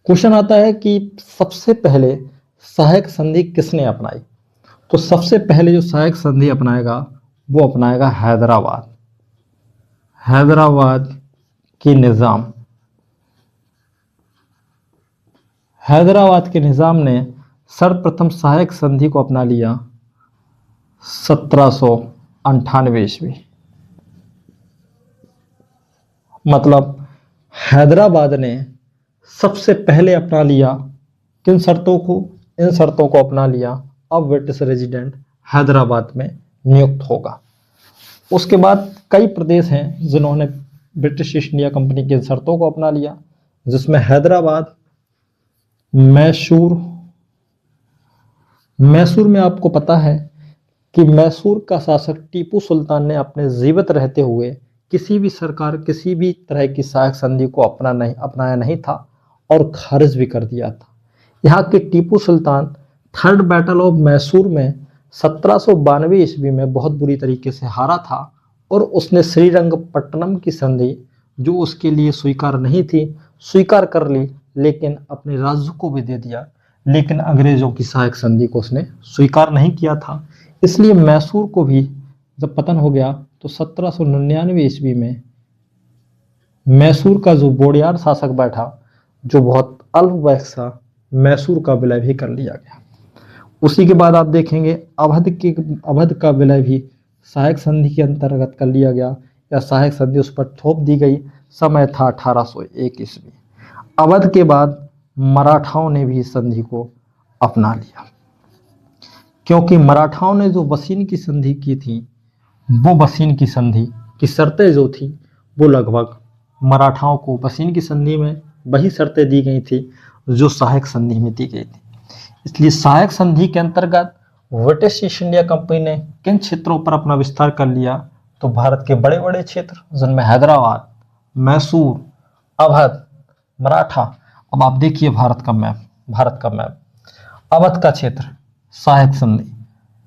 क्वेश्चन आता है कि सबसे पहले सहायक संधि किसने अपनाई? तो सबसे पहले जो सहायक संधि अपनाएगा वो अपनाएगा हैदराबाद। हैदराबाद की निज़ाम, हैदराबाद के निज़ाम ने सर्वप्रथम सहायक संधि को अपना लिया 1798 ईस्वी। मतलब हैदराबाद ने सबसे पहले अपना लिया किन शर्तों को? इन शर्तों को अपना लिया, अब ब्रिटिश रेजिडेंट हैदराबाद में नियुक्त होगा। उसके बाद कई प्रदेश हैं जिन्होंने ब्रिटिश ईस्ट इंडिया कंपनी की शर्तों को अपना लिया, जिसमें हैदराबाद, मैसूर। मैसूर में आपको पता है कि मैसूर का शासक टीपू सुल्तान ने अपने जीवित रहते हुए किसी भी सरकार, किसी भी तरह की सहायक संधि को अपनाया नहीं था और खारिज भी कर दिया था। यहाँ के Tipu Sultan third battle of Mysore में 1792 ईस्वी में बहुत बुरी तरीके से हारा था और उसने श्रीरंगपट्टनम की संधि, जो उसके लिए स्वीकार नहीं थी, स्वीकार कर ली, लेकिन अपने राज्य को भी दे दिया, लेकिन अंग्रेजों की सहायक संधि को उसने स्वीकार नहीं किया था। इसलिए मैसूर को भी जब पतन हो गया तो 1799 ईस्वी में मैसूर का जो बोडियार शासक बैठा, जो बहुत अल्प वयस्क था, मैसूर का विलय भी कर लिया गया। उसी के बाद आप देखेंगे अवध का विलय भी सहायक संधि के अंतर्गत कर लिया गया, या सहायक संधि उस पर थोप दी गई। समय था 1801 ईस्वी। अवध के बाद मराठाओं ने भी इस संधि को अपना लिया, क्योंकि मराठाओं ने जो बसीन की संधि की थी, वो बसीन की संधि की शर्तें जो थी वो लगभग मराठाओं को बसीन की संधि में वही शर्तें दी गई थी जो सहायक संधि में दी गई थी। इसलिए सहायक संधि के अंतर्गत ब्रिटिश ईस्ट इंडिया कंपनी ने किन क्षेत्रों पर अपना विस्तार कर लिया? तो भारत के बड़े बड़े क्षेत्र, जिनमें हैदराबाद, मैसूर, अवध, मराठा। अब आप देखिए भारत का मैप। अवध का क्षेत्र सहायक संधि,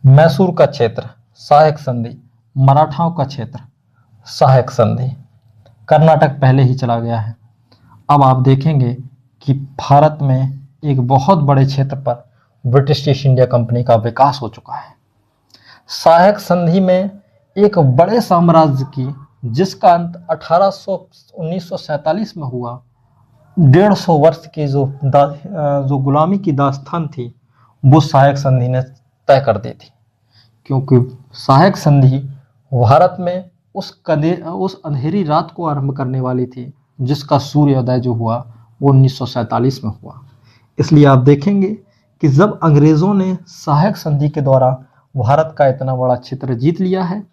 मैसूर का क्षेत्र सहायक संधि, मराठाओं का क्षेत्र सहायक संधि। कर्नाटक पहले ही चला गया है। अब आप देखेंगे कि भारत में एक बहुत बड़े क्षेत्र पर ब्रिटिश ईस्ट इंडिया कंपनी का विकास हो चुका है। सहायक संधि में एक बड़े साम्राज्य की, जिसका अंत 1947 में हुआ, 150 वर्ष की जो गुलामी की दास्तान थी, वो सहायक संधि ने तय कर दी थी। क्योंकि सहायक संधि भारत में उस अंधेरी रात को आरंभ करने वाली थी, जिसका सूर्योदय जो हुआ वो 1947 में हुआ। इसलिए आप देखेंगे कि जब अंग्रेजों ने सहायक संधि के द्वारा भारत का इतना बड़ा क्षेत्र जीत लिया है,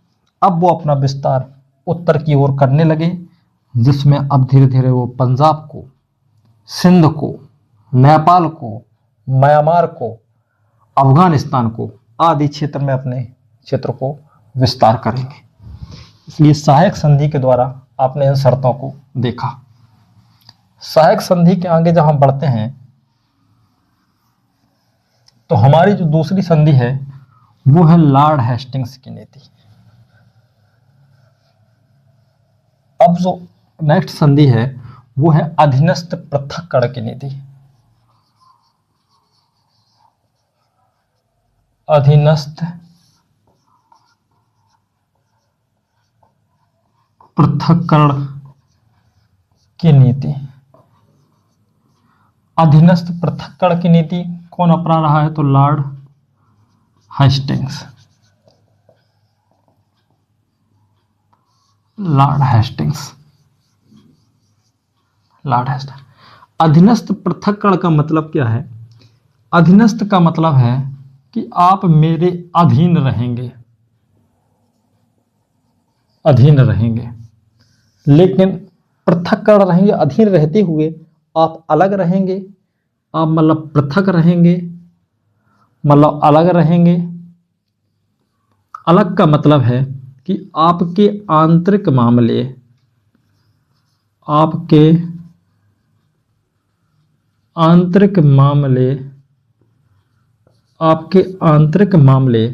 अब वो अपना विस्तार उत्तर की ओर करने लगे, जिसमें अब धीरे धीरे वो पंजाब को, सिंध को, नेपाल को, म्यांमार को, अफगानिस्तान को आदि क्षेत्र में अपने क्षेत्र को विस्तार करेंगे। इसलिए सहायक संधि के द्वारा आपने इन शर्तों को देखा। सहायक संधि के आगे जब हम बढ़ते हैं तो हमारी जो दूसरी संधि है वो है लॉर्ड हेस्टिंग्स की नीति। अब जो नेक्स्ट संधि है वो है अधीनस्थ पृथक्करण की नीति। अधीनस्थ पृथक्करण की नीति। अधीनस्थ पृथक्करण की नीति कौन अपना रहा है? तो लॉर्ड हेस्टिंग्स। Lord Hastings. अधीनस्थ पृथक्करण का मतलब क्या है? अधीनस्थ का मतलब है कि आप मेरे अधीन रहेंगे, अधीन रहेंगे, लेकिन पृथक्करण रहेंगे, अधीन रहते हुए आप अलग रहेंगे। आप मतलब पृथक रहेंगे, मतलब अलग रहेंगे। अलग का मतलब है कि आपके आंतरिक मामले, आपके आंतरिक मामले, आपके आंतरिक मामले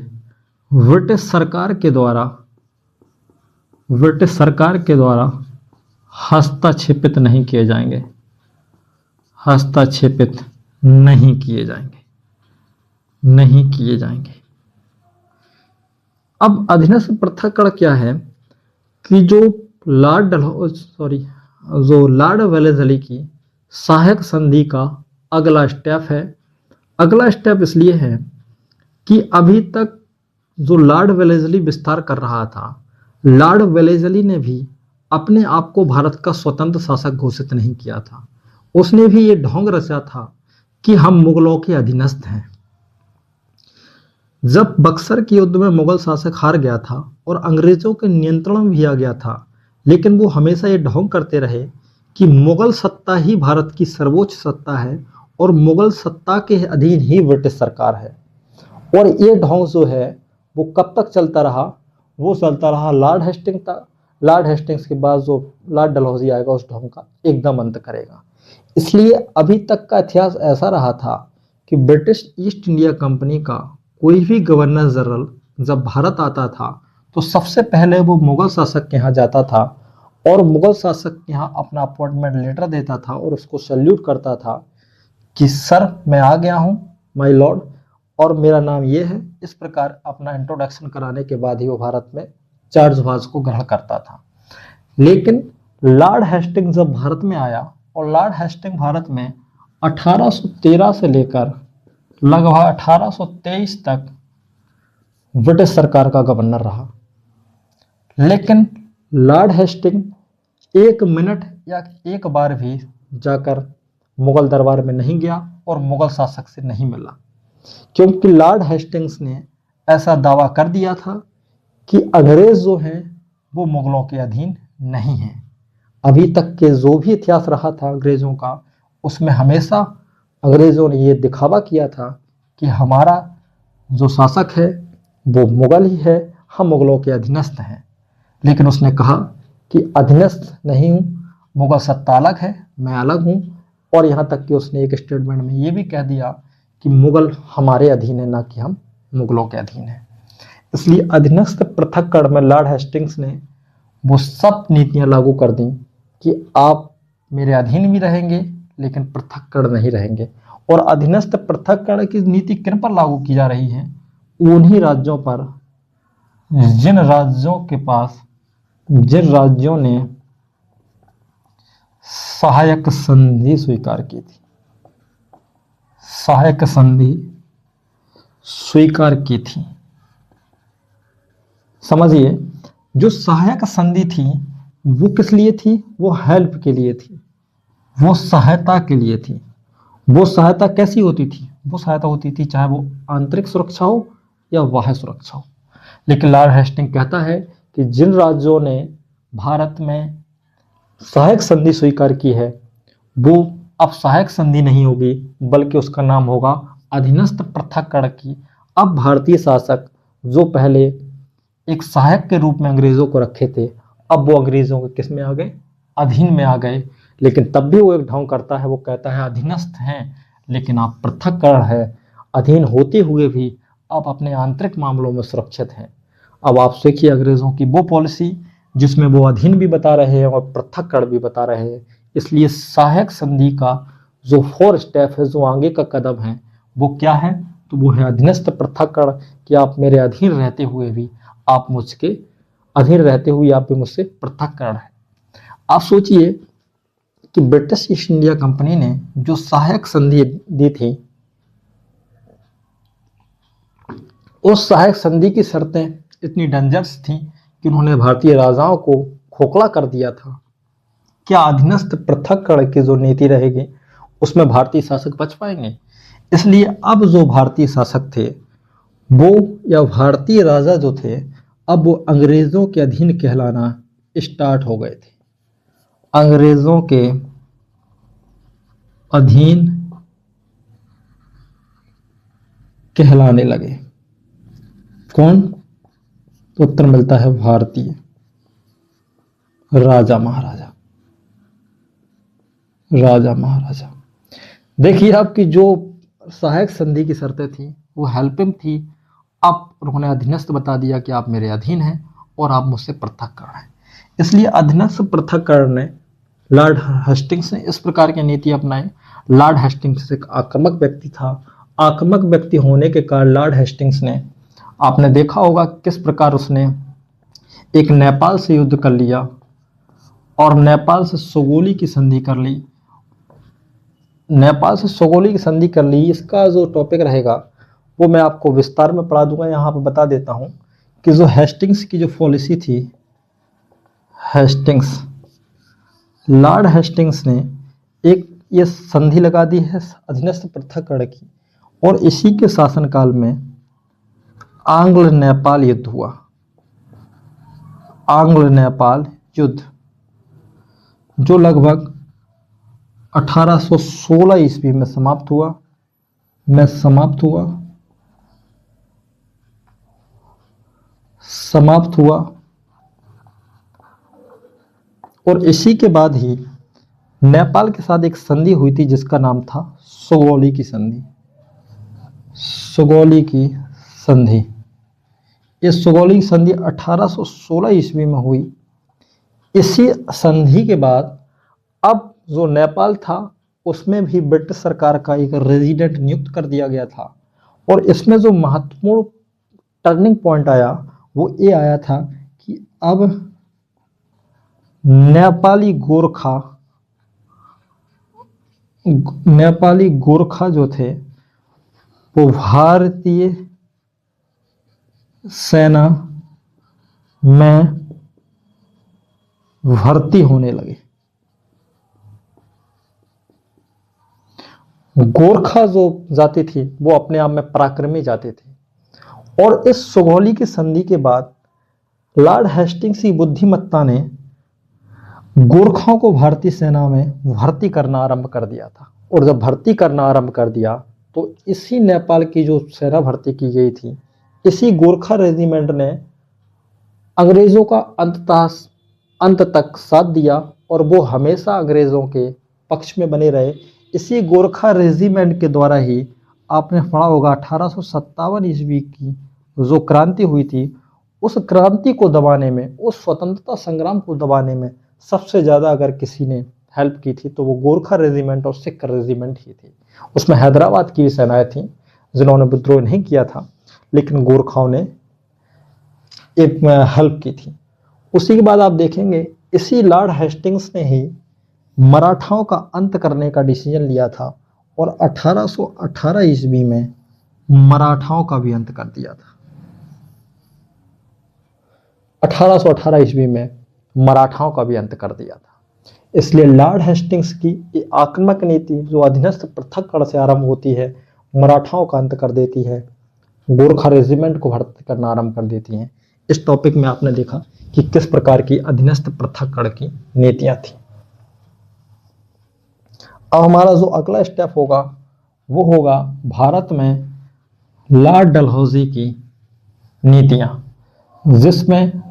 ब्रिटिश सरकार के द्वारा, ब्रिटिश सरकार के द्वारा हस्तक्षेपित नहीं किए जाएंगे, हस्तक्षेपित नहीं किए जाएंगे, नहीं किए जाएंगे। अब अधीनस्थ पृथक्करण क्या है कि जो लॉर्ड वेलेस्ली की सहायक संधि का अगला स्टेप है। अगला स्टेप इसलिए है कि अभी तक जो लॉर्ड वेलेस्ली विस्तार कर रहा था, लॉर्ड वेलेस्ली ने भी अपने आप को भारत का स्वतंत्र शासक घोषित नहीं किया था। उसने भी ये ढोंग रचा था कि हम मुगलों के अधीनस्थ हैं। जब बक्सर के युद्ध में मुगल शासक हार गया था और अंग्रेजों के नियंत्रण में भी आ गया था, लेकिन वो हमेशा ये ढोंग करते रहे कि मुगल सत्ता ही भारत की सर्वोच्च सत्ता है और मुगल सत्ता के अधीन ही ब्रिटिश सरकार है। और ये ढोंग जो है वो कब तक चलता रहा? वो चलता रहा लॉर्ड हेस्टिंग्स तक। लॉर्ड हेस्टिंग्स के बाद जो लॉर्ड डलहौजी आएगा उस ढोंग का एकदम अंत करेगा। इसलिए अभी तक का इतिहास ऐसा रहा था कि ब्रिटिश ईस्ट इंडिया कंपनी का कोई भी गवर्नर जनरल जब भारत आता था तो सबसे पहले वो मुगल शासक के यहाँ जाता था और मुगल शासक के यहाँ अपना अपॉइंटमेंट लेटर देता था और उसको सल्यूट करता था कि सर मैं आ गया हूँ माय लॉर्ड और मेरा नाम ये है। इस प्रकार अपना इंट्रोडक्शन कराने के बाद ही वो भारत में चार्जभाज को ग्रहण करता था। लेकिन लॉर्ड हेस्टिंग्स जब भारत में आया और लॉर्ड हेस्टिंग्स भारत में 1813 से लेकर लगभग 1823 तक ब्रिटिश सरकार का गवर्नर रहा, लेकिन लॉर्ड हेस्टिंग्स एक मिनट या एक बार भी जाकर मुगल दरबार में नहीं गया और मुगल शासक से नहीं मिला, क्योंकि लॉर्ड हेस्टिंग्स ने ऐसा दावा कर दिया था कि अंग्रेज जो हैं वो मुगलों के अधीन नहीं हैं। अभी तक के जो भी इतिहास रहा था अंग्रेजों का, उसमें हमेशा अंग्रेजों ने ये दिखावा किया था कि हमारा जो शासक है वो मुगल ही है, हम मुगलों के अधीनस्थ हैं। लेकिन उसने कहा कि अधीनस्थ नहीं हूँ, मुगल सत्ता अलग है, मैं अलग हूँ। और यहाँ तक कि उसने एक स्टेटमेंट में ये भी कह दिया कि मुगल हमारे अधीन है, ना कि हम मुगलों के अधीन हैं। इसलिए अधीनस्थ पृथक्करण में लॉर्ड हेस्टिंग्स ने वो सब नीतियाँ लागू कर दी कि आप मेरे अधीन भी रहेंगे लेकिन पृथक्करण नहीं रहेंगे। और अधीनस्थ पृथक्करण की नीति किन पर लागू की जा रही है? उन्हीं राज्यों पर जिन राज्यों के पास, जिन राज्यों ने सहायक संधि स्वीकार की थी, सहायक संधि स्वीकार की थी। समझिए, जो सहायक संधि थी वो किस लिए थी? वो हेल्प के लिए थी, वो सहायता के लिए थी। वो सहायता कैसी होती थी? वो सहायता होती थी चाहे वो आंतरिक सुरक्षा हो या बाह्य सुरक्षा हो। लेकिन लॉर्ड हेस्टिंग्स कहता है कि जिन राज्यों ने भारत में सहायक संधि स्वीकार की है वो अब सहायक संधि नहीं होगी, बल्कि उसका नाम होगा अधीनस्थ पृथक्करण की। अब भारतीय शासक जो पहले एक सहायक के रूप में अंग्रेजों को रखे थे, अब वो अंग्रेजों के किस में आ गए? अधीन में आ गए। लेकिन तब भी वो एक ढोंग करता है, वो कहता है अधीनस्थ हैं लेकिन आप पृथक्करण है, अधीन होते हुए भी आप अपने आंतरिक मामलों में सुरक्षित हैं। अब आप देखिए अंग्रेजों की वो पॉलिसी जिसमें वो अधीन भी बता रहे हैं और पृथक्करण भी बता रहे हैं। इसलिए सहायक संधि का जो 4 स्टेप है, जो आगे का कदम है, वो क्या है? तो वो है अधीनस्थ पृथक्करण, कि आप मेरे अधीन रहते हुए भी आप मुझके अधीन रहते हुए आप भी मुझसे पृथक्करण है। आप सोचिए कि ब्रिटिश ईस्ट इंडिया कंपनी ने जो सहायक संधि दी थी, उस सहायक संधि की शर्तें इतनी डेंजरस थी कि उन्होंने भारतीय राजाओं को खोखला कर दिया था। क्या अधीनस्थ पृथक्करण की जो नीति रहेगी उसमें भारतीय शासक बच पाएंगे? इसलिए अब जो भारतीय शासक थे वो, या भारतीय राजा जो थे, अब वो अंग्रेजों के अधीन कहलाना स्टार्ट हो गए थे। अंग्रेजों के अधीन कहलाने लगे। कौन? तो उत्तर मिलता है भारतीय राजा महाराजा। राजा महाराजा। देखिए आपकी जो सहायक संधि की शर्तें थी वो हेल्पिंग थी। अब उन्होंने अधीनस्थ बता दिया कि आप मेरे अधीन हैं और आप मुझसे पृथक्करण हैं। इसलिए अधीनस्थ पृथक्करण ने लॉर्ड हेस्टिंग्स ने इस प्रकार की नीति अपनाई। लॉर्ड हेस्टिंग्स एक आक्रामक व्यक्ति था। आक्रामक व्यक्ति होने के कारण लॉर्ड हेस्टिंग्स ने, आपने देखा होगा किस प्रकार उसने एक नेपाल से युद्ध कर लिया और नेपाल से सोगोली की संधि कर ली। नेपाल से सोगोली की संधि कर ली। इसका जो टॉपिक रहेगा वो मैं आपको विस्तार में पढ़ा दूंगा। यहाँ पर बता देता हूँ कि जो हेस्टिंग्स की जो पॉलिसी थी, हेस्टिंग्स, लॉर्ड हेस्टिंग्स ने एक ये संधि लगा दी है अधीनस्थ पृथक्करण की, और इसी के शासनकाल में आंग्ल नेपाल युद्ध हुआ। आंग्ल नेपाल युद्ध जो लगभग 1816 ईस्वी में समाप्त हुआ और इसी के बाद ही नेपाल के साथ एक संधि हुई थी जिसका नाम था सोगोली की संधि। सोगोली की संधि, ये सोगोली की संधि 1816 ईस्वी में हुई। इसी संधि के बाद अब जो नेपाल था उसमें भी ब्रिटिश सरकार का एक रेजिडेंट नियुक्त कर दिया गया था। और इसमें जो महत्वपूर्ण टर्निंग पॉइंट आया वो ये आया था कि अब नेपाली गोरखा जो थे वो भारतीय सेना में भर्ती होने लगे। गोरखा जो जाति थी वो अपने आप में पराक्रमी जाति थी। और इस सोगोली की संधि के बाद लॉर्ड हेस्टिंग्स की बुद्धिमत्ता ने गोरखाओं को भारतीय सेना में भर्ती करना आरंभ कर दिया था। और जब भर्ती करना आरंभ कर दिया तो इसी नेपाल की जो सेना भर्ती की गई थी, इसी गोरखा रेजिमेंट ने अंग्रेजों का अंत तक साथ दिया और वो हमेशा अंग्रेजों के पक्ष में बने रहे। इसी गोरखा रेजिमेंट के द्वारा ही आपने पढ़ा होगा 1857 ईस्वी की जो क्रांति हुई थी, उस क्रांति को दबाने में, उस स्वतंत्रता संग्राम को दबाने में सबसे ज़्यादा अगर किसी ने हेल्प की थी तो वो गोरखा रेजिमेंट और सिख रेजिमेंट ही थी। उसमें हैदराबाद की भी सेनाएं थीं जिन्होंने विद्रोह नहीं किया था, लेकिन गोरखाओं ने एक हेल्प की थी। उसी के बाद आप देखेंगे इसी लॉर्ड हेस्टिंग्स ने ही मराठाओं का अंत करने का डिसीजन लिया था और 1818 ईस्वी में मराठाओं का भी अंत कर दिया था। 1818 ईस्वी में मराठाओं का भी अंत कर दिया था। इसलिए लॉर्ड हेस्टिंग्स की ये आक्रामक नीति जो अधीनस्थ पृथक्करण से आरंभ होती है, मराठाओं का अंत कर देती है, गोरखा रेजिमेंट को भर्ती करना आरंभ कर देती है। इस टॉपिक में आपने देखा कि किस प्रकार की अधीनस्थ पृथक्करण की नीतियां थी। अब हमारा जो अगला स्टेप होगा वो होगा भारत में लॉर्ड डलहौजी की नीतियां, जिसमें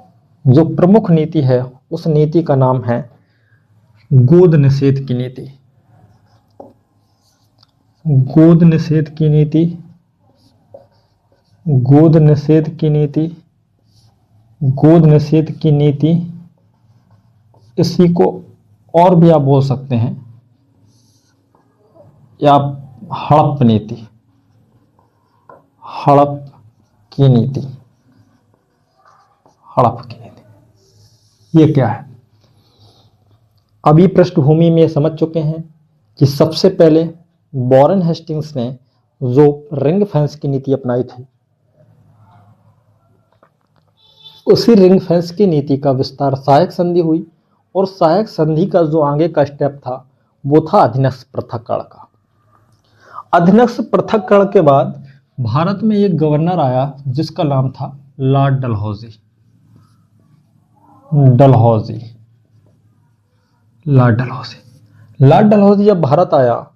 जो प्रमुख नीति है उस नीति का नाम है गोद निषेध की नीति। गोद निषेध की नीति, गोद निषेध की नीति, गोद निषेध की नीति, इसी को और भी आप बोल सकते हैं या हड़प नीति, हड़प की नीति, हड़प की नीति। ये क्या है? अभी पृष्ठभूमि में समझ चुके हैं कि सबसे पहले वॉरेन हेस्टिंग्स ने जो रिंग फेंस की नीति अपनाई थी, उसी रिंग फेंस की नीति का विस्तार सहायक संधि हुई, और सहायक संधि का जो आगे का स्टेप था वो था अधीनस्थ पृथक्करण का। अधीनस्थ पृथक्करण के बाद भारत में एक गवर्नर आया जिसका नाम था लॉर्ड डलहौजी। लॉर्ड डलहौजी जब भारत आया,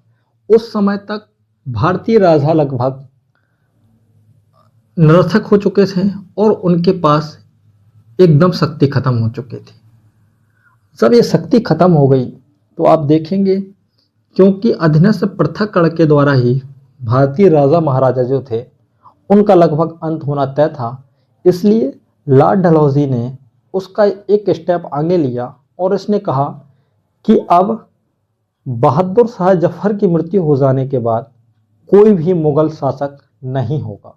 उस समय तक भारतीय राजा लगभग निरर्थक हो चुके थे और उनके पास एकदम शक्ति खत्म हो चुकी थी। जब ये शक्ति खत्म हो गई तो आप देखेंगे, क्योंकि अधीनस्थ पृथक्करण के द्वारा ही भारतीय राजा महाराजा जो थे उनका लगभग अंत होना तय था, इसलिए लॉर्ड डलहौजी ने उसका एक स्टेप आगे लिया और इसने कहा कि अब बहादुर शाह जफर की मृत्यु हो जाने के बाद कोई भी मुगल शासक नहीं होगा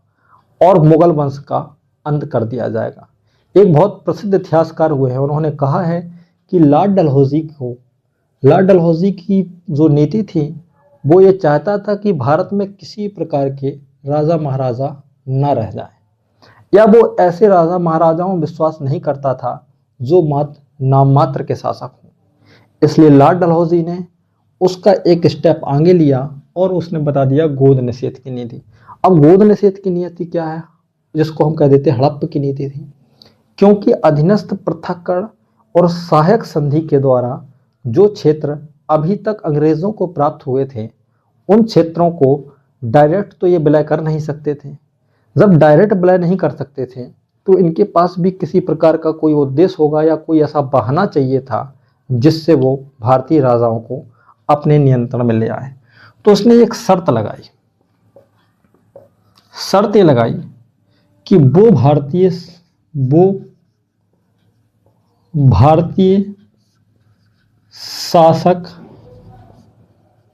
और मुगल वंश का अंत कर दिया जाएगा। एक बहुत प्रसिद्ध इतिहासकार हुए हैं, उन्होंने कहा है कि लॉर्ड डलहौजी की जो नीति थी वो ये चाहता था कि भारत में किसी प्रकार के राजा महाराजा न रह जाए, या वो ऐसे राजा महाराजाओं में विश्वास नहीं करता था जो मात्र नाम मात्र के शासक हों। इसलिए लॉर्ड डलहौजी ने उसका एक स्टेप आगे लिया और उसने बता दिया गोद निषेध की नीति। अब गोद निषेध की नीति क्या है, जिसको हम कह देते हैं हड़प्पा की नीति थी, क्योंकि अधीनस्थ पृथक्करण और सहायक संधि के द्वारा जो क्षेत्र अभी तक अंग्रेजों को प्राप्त हुए थे, उन क्षेत्रों को डायरेक्ट तो ये विलय कर नहीं सकते थे। जब डायरेक्ट विलय नहीं कर सकते थे तो इनके पास भी किसी प्रकार का कोई उद्देश्य होगा या कोई ऐसा बहाना चाहिए था जिससे वो भारतीय राजाओं को अपने नियंत्रण में ले आए। तो उसने एक शर्त ये लगाई कि वो भारतीय शासक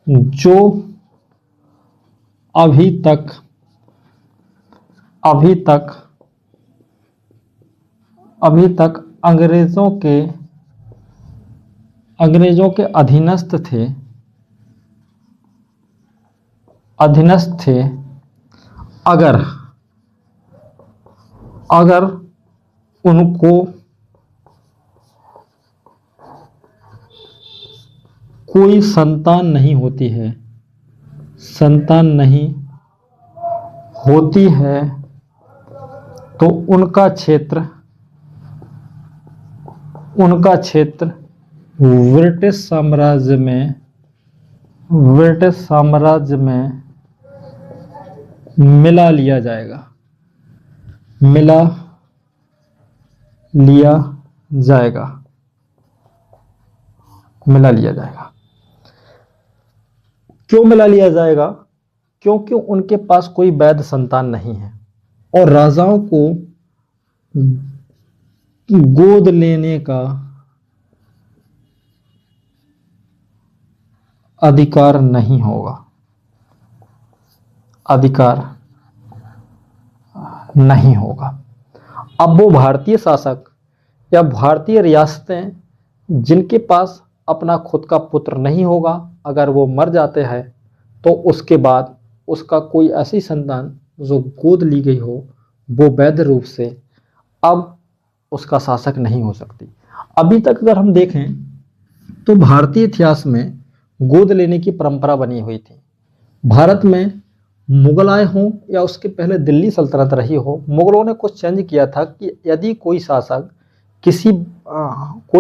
जो अभी तक अंग्रेजों के अधीनस्थ थे, अगर उनको कोई संतान नहीं होती है तो उनका क्षेत्र ब्रिटिश साम्राज्य में मिला लिया जाएगा। क्यों मिला लिया जाएगा? क्योंकि उनके पास कोई वैध संतान नहीं है और राजाओं को गोद लेने का अधिकार नहीं होगा। अब वो भारतीय शासक या भारतीय रियासतें जिनके पास अपना खुद का पुत्र नहीं होगा, अगर वो मर जाते हैं तो उसके बाद उसका कोई ऐसी संतान जो गोद ली गई हो वो वैध रूप से अब उसका शासक नहीं हो सकती। अभी तक अगर हम देखें तो भारतीय इतिहास में गोद लेने की परंपरा बनी हुई थी। भारत में मुगल आए हों या उसके पहले दिल्ली सल्तनत रही हो, मुगलों ने कुछ चेंज किया था कि यदि कोई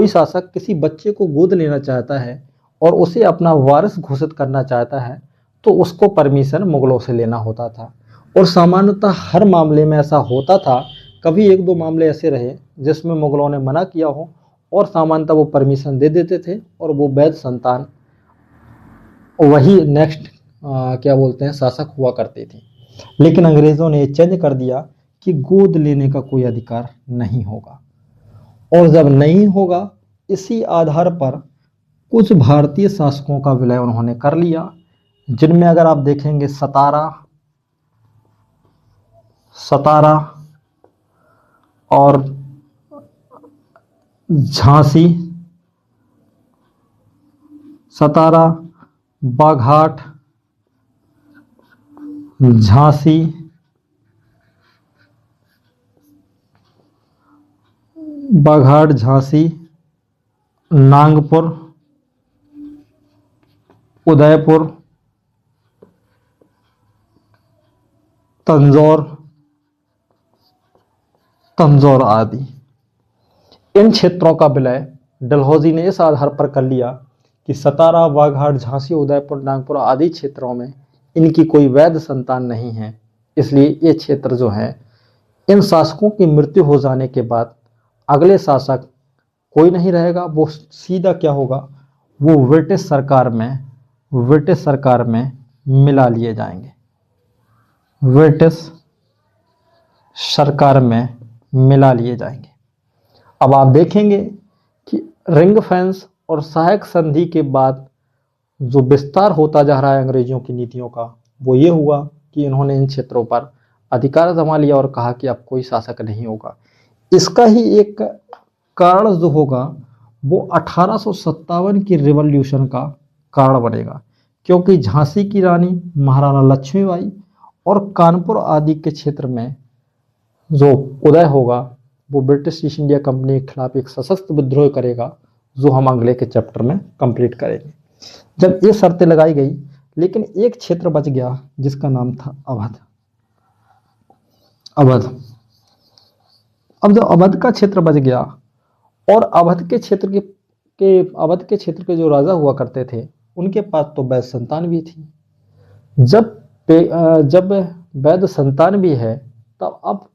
शासक किसी बच्चे को गोद लेना चाहता है और उसे अपना वारिस घोषित करना चाहता है तो उसको परमिशन मुगलों से लेना होता था, और सामान्यतः हर मामले में ऐसा होता था। कभी एक दो मामले ऐसे रहे जिसमें मुगलों ने मना किया हो और सामान्यतः वो परमिशन दे देते थे और वो वैध संतान वही नेक्स्ट शासक हुआ करते थे। लेकिन अंग्रेजों ने चेंज कर दिया कि गोद लेने का कोई अधिकार नहीं होगा, और जब नहीं होगा इसी आधार पर कुछ भारतीय शासकों का विलय उन्होंने कर लिया, जिनमें अगर आप देखेंगे सतारा और झांसी, सतारा, बाघाट, झांसी, बाघाट, झांसी, नागपुर, उदयपुर, तंजौर आदि। इन क्षेत्रों का विलय डलहौजी ने इस आधार पर कर लिया कि सतारा, बाघाट, झांसी, उदयपुर, नागपुर आदि क्षेत्रों में इनकी कोई वैध संतान नहीं है। इसलिए ये क्षेत्र जो है, इन शासकों की मृत्यु हो जाने के बाद अगले शासक कोई नहीं रहेगा, वो सीधा क्या होगा, वो ब्रिटिश सरकार में मिला लिए जाएंगे, ब्रिटिश सरकार में मिला लिए जाएंगे। अब आप देखेंगे कि रिंग फेंस और सहायक संधि के बाद जो विस्तार होता जा रहा है अंग्रेजों की नीतियों का, वो ये हुआ कि इन्होंने इन क्षेत्रों पर अधिकार जमा लिया और कहा कि अब कोई शासक नहीं होगा। इसका ही एक कारण जो होगा वो 1857 की रिवॉल्यूशन का कारण बनेगा, क्योंकि झांसी की रानी महाराणा लक्ष्मीबाई और कानपुर आदि के क्षेत्र में जो उदय होगा वो ब्रिटिश ईस्ट इंडिया कंपनी के खिलाफ एक सशस्त्र विद्रोह करेगा, जो हम अगले के चैप्टर में कंप्लीट करेंगे। जब ये शर्तें लगाई गई, लेकिन एक क्षेत्र बच गया जिसका नाम था अवध। अब जब अवध का क्षेत्र बच गया और अवध के क्षेत्र के जो राजा हुआ करते थे, उनके पास तो वैध संतान भी थी। जब वैध संतान भी है, तब अब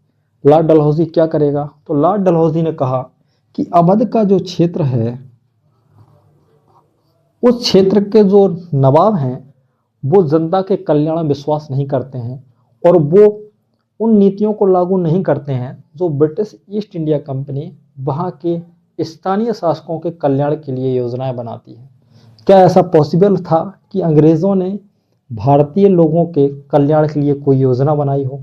लॉर्ड डलहौजी क्या करेगा? तो लॉर्ड डलहौजी ने कहा कि अवध का जो क्षेत्र है, उस क्षेत्र के जो नवाब हैं वो जनता के कल्याण में विश्वास नहीं करते हैं और वो उन नीतियों को लागू नहीं करते हैं जो ब्रिटिश ईस्ट इंडिया कंपनी वहाँ के स्थानीय शासकों के कल्याण के लिए योजनाएं बनाती है। क्या ऐसा पॉसिबल था कि अंग्रेज़ों ने भारतीय लोगों के कल्याण के लिए कोई योजना बनाई हो?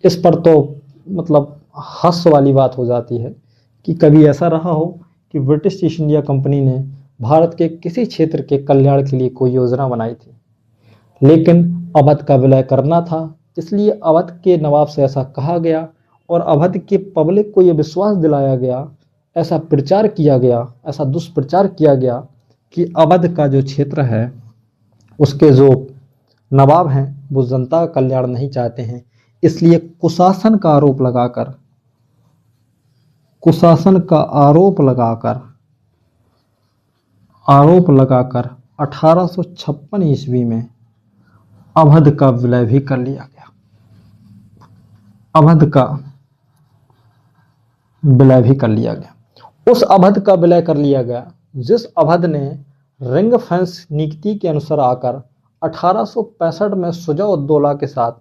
इस पर तो मतलब हास्य वाली बात हो जाती है कि कभी ऐसा रहा हो कि ब्रिटिश ईस्ट इंडिया कंपनी ने भारत के किसी क्षेत्र के कल्याण के लिए कोई योजना बनाई थी। लेकिन अवध का विलय करना था, इसलिए अवध के नवाब से ऐसा कहा गया और अवध के पब्लिक को यह विश्वास दिलाया गया, ऐसा प्रचार किया गया, ऐसा दुष्प्रचार किया गया कि अवध का जो क्षेत्र है उसके जो नवाब हैं वो जनता का कल्याण नहीं चाहते हैं। इसलिए कुशासन का आरोप लगाकर 1856 ईस्वी में अवध का विलय भी कर लिया गया। उस अवध का विलय कर लिया गया जिस अवध ने रिंग फेंस नीति के अनुसार आकर 1865 में शुजा-उद-दौला के साथ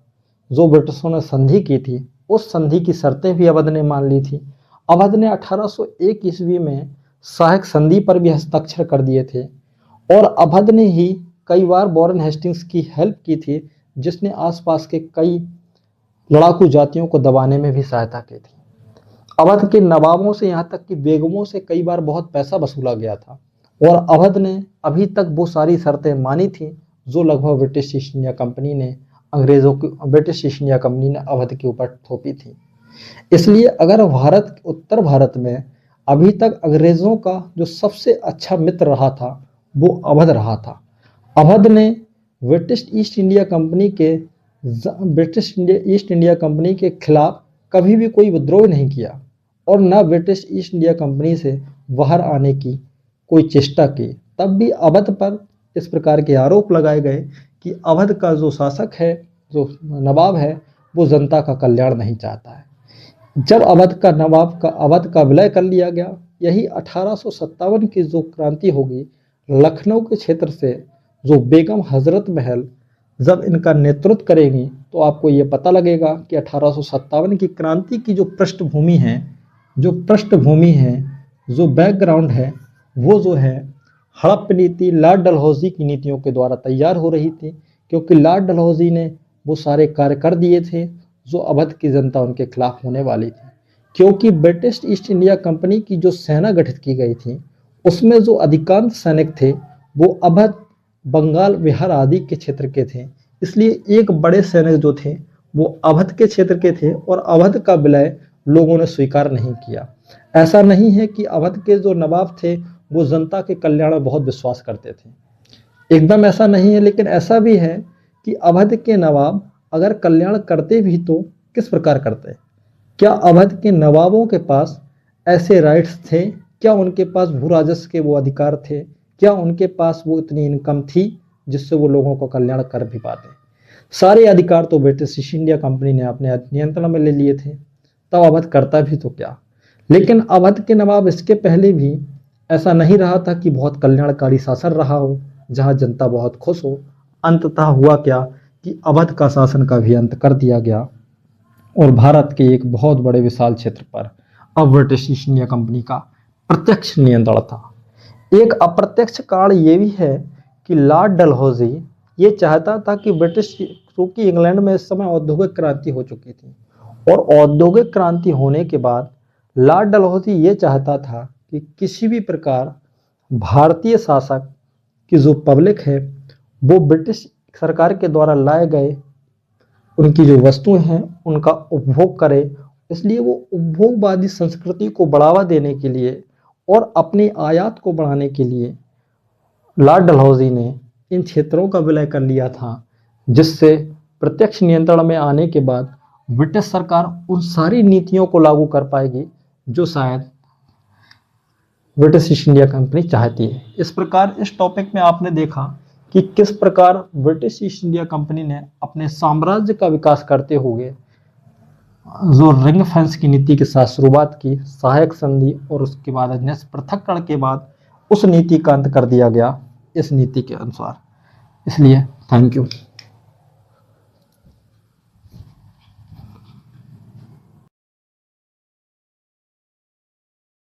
जो ब्रिटिशों ने संधि की थी, उस संधि की शर्तें भी अवध ने मान ली थी। अवध ने 1801 ईस्वी में सहायक संधि पर भी हस्ताक्षर कर दिए थे और अवध ने ही कई बार वॉरेन हेस्टिंग्स की हेल्प की थी, जिसने आसपास के कई लड़ाकू जातियों को दबाने में भी सहायता की थी। अवध के नवाबों से, यहाँ तक कि बेगमों से कई बार बहुत पैसा वसूला गया था और अवध ने अभी तक वो सारी शर्तें मानी थी जो लगभग ब्रिटिश ईस्ट इंडिया कंपनी ने अवध के ऊपर थोपी थी। इसलिए अगर उत्तर भारत में अभी तक अंग्रेजों का जो सबसे अच्छा मित्र रहा था वो अवध रहा था। अवध ने ब्रिटिश ईस्ट इंडिया कंपनी के खिलाफ कभी भी कोई विद्रोह नहीं किया और न ब्रिटिश ईस्ट इंडिया कंपनी से बाहर आने की कोई चेष्टा की। तब भी अवध पर इस प्रकार के आरोप लगाए गए कि अवध का जो शासक है, जो नवाब है, वो जनता का कल्याण नहीं चाहता है। जब अवध का विलय कर लिया गया, यही 1857 की जो क्रांति होगी, लखनऊ के क्षेत्र से जो बेगम हजरत महल जब इनका नेतृत्व करेंगी, तो आपको ये पता लगेगा कि 1857 की क्रांति की जो पृष्ठभूमि है, जो बैकग्राउंड है, वो जो है हड़प नीति लॉर्ड डलहौजी की नीतियों के द्वारा तैयार हो रही थी, क्योंकि लॉर्ड डलहौजी ने वो सारे कार्य कर दिए थे जो अवध की जनता उनके खिलाफ होने वाली थी। क्योंकि ब्रिटिश ईस्ट इंडिया कंपनी की जो सेना गठित की गई थी उसमें जो अधिकांश सैनिक थे वो अवध, बंगाल, बिहार आदि के क्षेत्र के थे। इसलिए एक बड़े सैनिक जो थे वो अवध के क्षेत्र के थे और अवध का विलय लोगों ने स्वीकार नहीं किया। ऐसा नहीं है कि अवध के जो नवाब थे वो जनता के कल्याण में बहुत विश्वास करते थे, एकदम ऐसा नहीं है, लेकिन ऐसा भी है कि अवध के नवाब अगर कल्याण करते भी तो किस प्रकार करते? क्या अवध के नवाबों के पास ऐसे राइट्स थे? क्या उनके पास भू राजस्व के वो अधिकार थे? क्या उनके पास वो इतनी इनकम थी जिससे वो लोगों को कल्याण कर भी पाते? सारे अधिकार तो ब्रिटिश ईस्ट इंडिया कंपनी ने अपने नियंत्रण में ले लिए थे, तब अवध करता भी तो क्या। लेकिन अवध के नवाब इसके पहले भी ऐसा नहीं रहा था कि बहुत कल्याणकारी शासन रहा हो जहां जनता बहुत खुश हो। अंततः हुआ क्या कि अवध का शासन का भी अंत कर दिया गया और भारत के एक बहुत बड़े विशाल क्षेत्र पर अब ब्रिटिश ईस्ट इंडिया कंपनी का प्रत्यक्ष नियंत्रण था। एक अप्रत्यक्ष कारण ये भी है कि लॉर्ड डलहौजी ये चाहता था कि ब्रिटिश, क्योंकि इंग्लैंड में इस समय औद्योगिक क्रांति हो चुकी थी और औद्योगिक क्रांति होने के बाद लॉर्ड डलहौजी ये चाहता था कि किसी भी प्रकार भारतीय शासक की जो पब्लिक है वो ब्रिटिश सरकार के द्वारा लाए गए उनकी जो वस्तुएं हैं उनका उपभोग करे। इसलिए वो उपभोगवादी संस्कृति को बढ़ावा देने के लिए और अपनी आयात को बढ़ाने के लिए लॉर्ड डलहौजी ने इन क्षेत्रों का विलय कर लिया था, जिससे प्रत्यक्ष नियंत्रण में आने के बाद ब्रिटिश सरकार उन सारी नीतियों को लागू कर पाएगी जो शायद ब्रिटिश ईस्ट इंडिया कंपनी चाहती है। इस प्रकार इस टॉपिक में आपने देखा कि किस प्रकार ब्रिटिश ईस्ट इंडिया कंपनी ने अपने साम्राज्य का विकास करते हुए जो रिंग फेंस की नीति के साथ शुरुआत की, सहायक संधि और उसके बाद अन्य पृथक्करण के बाद उस नीति का अंत कर दिया गया इस नीति के अनुसार। इसलिए थैंक यू।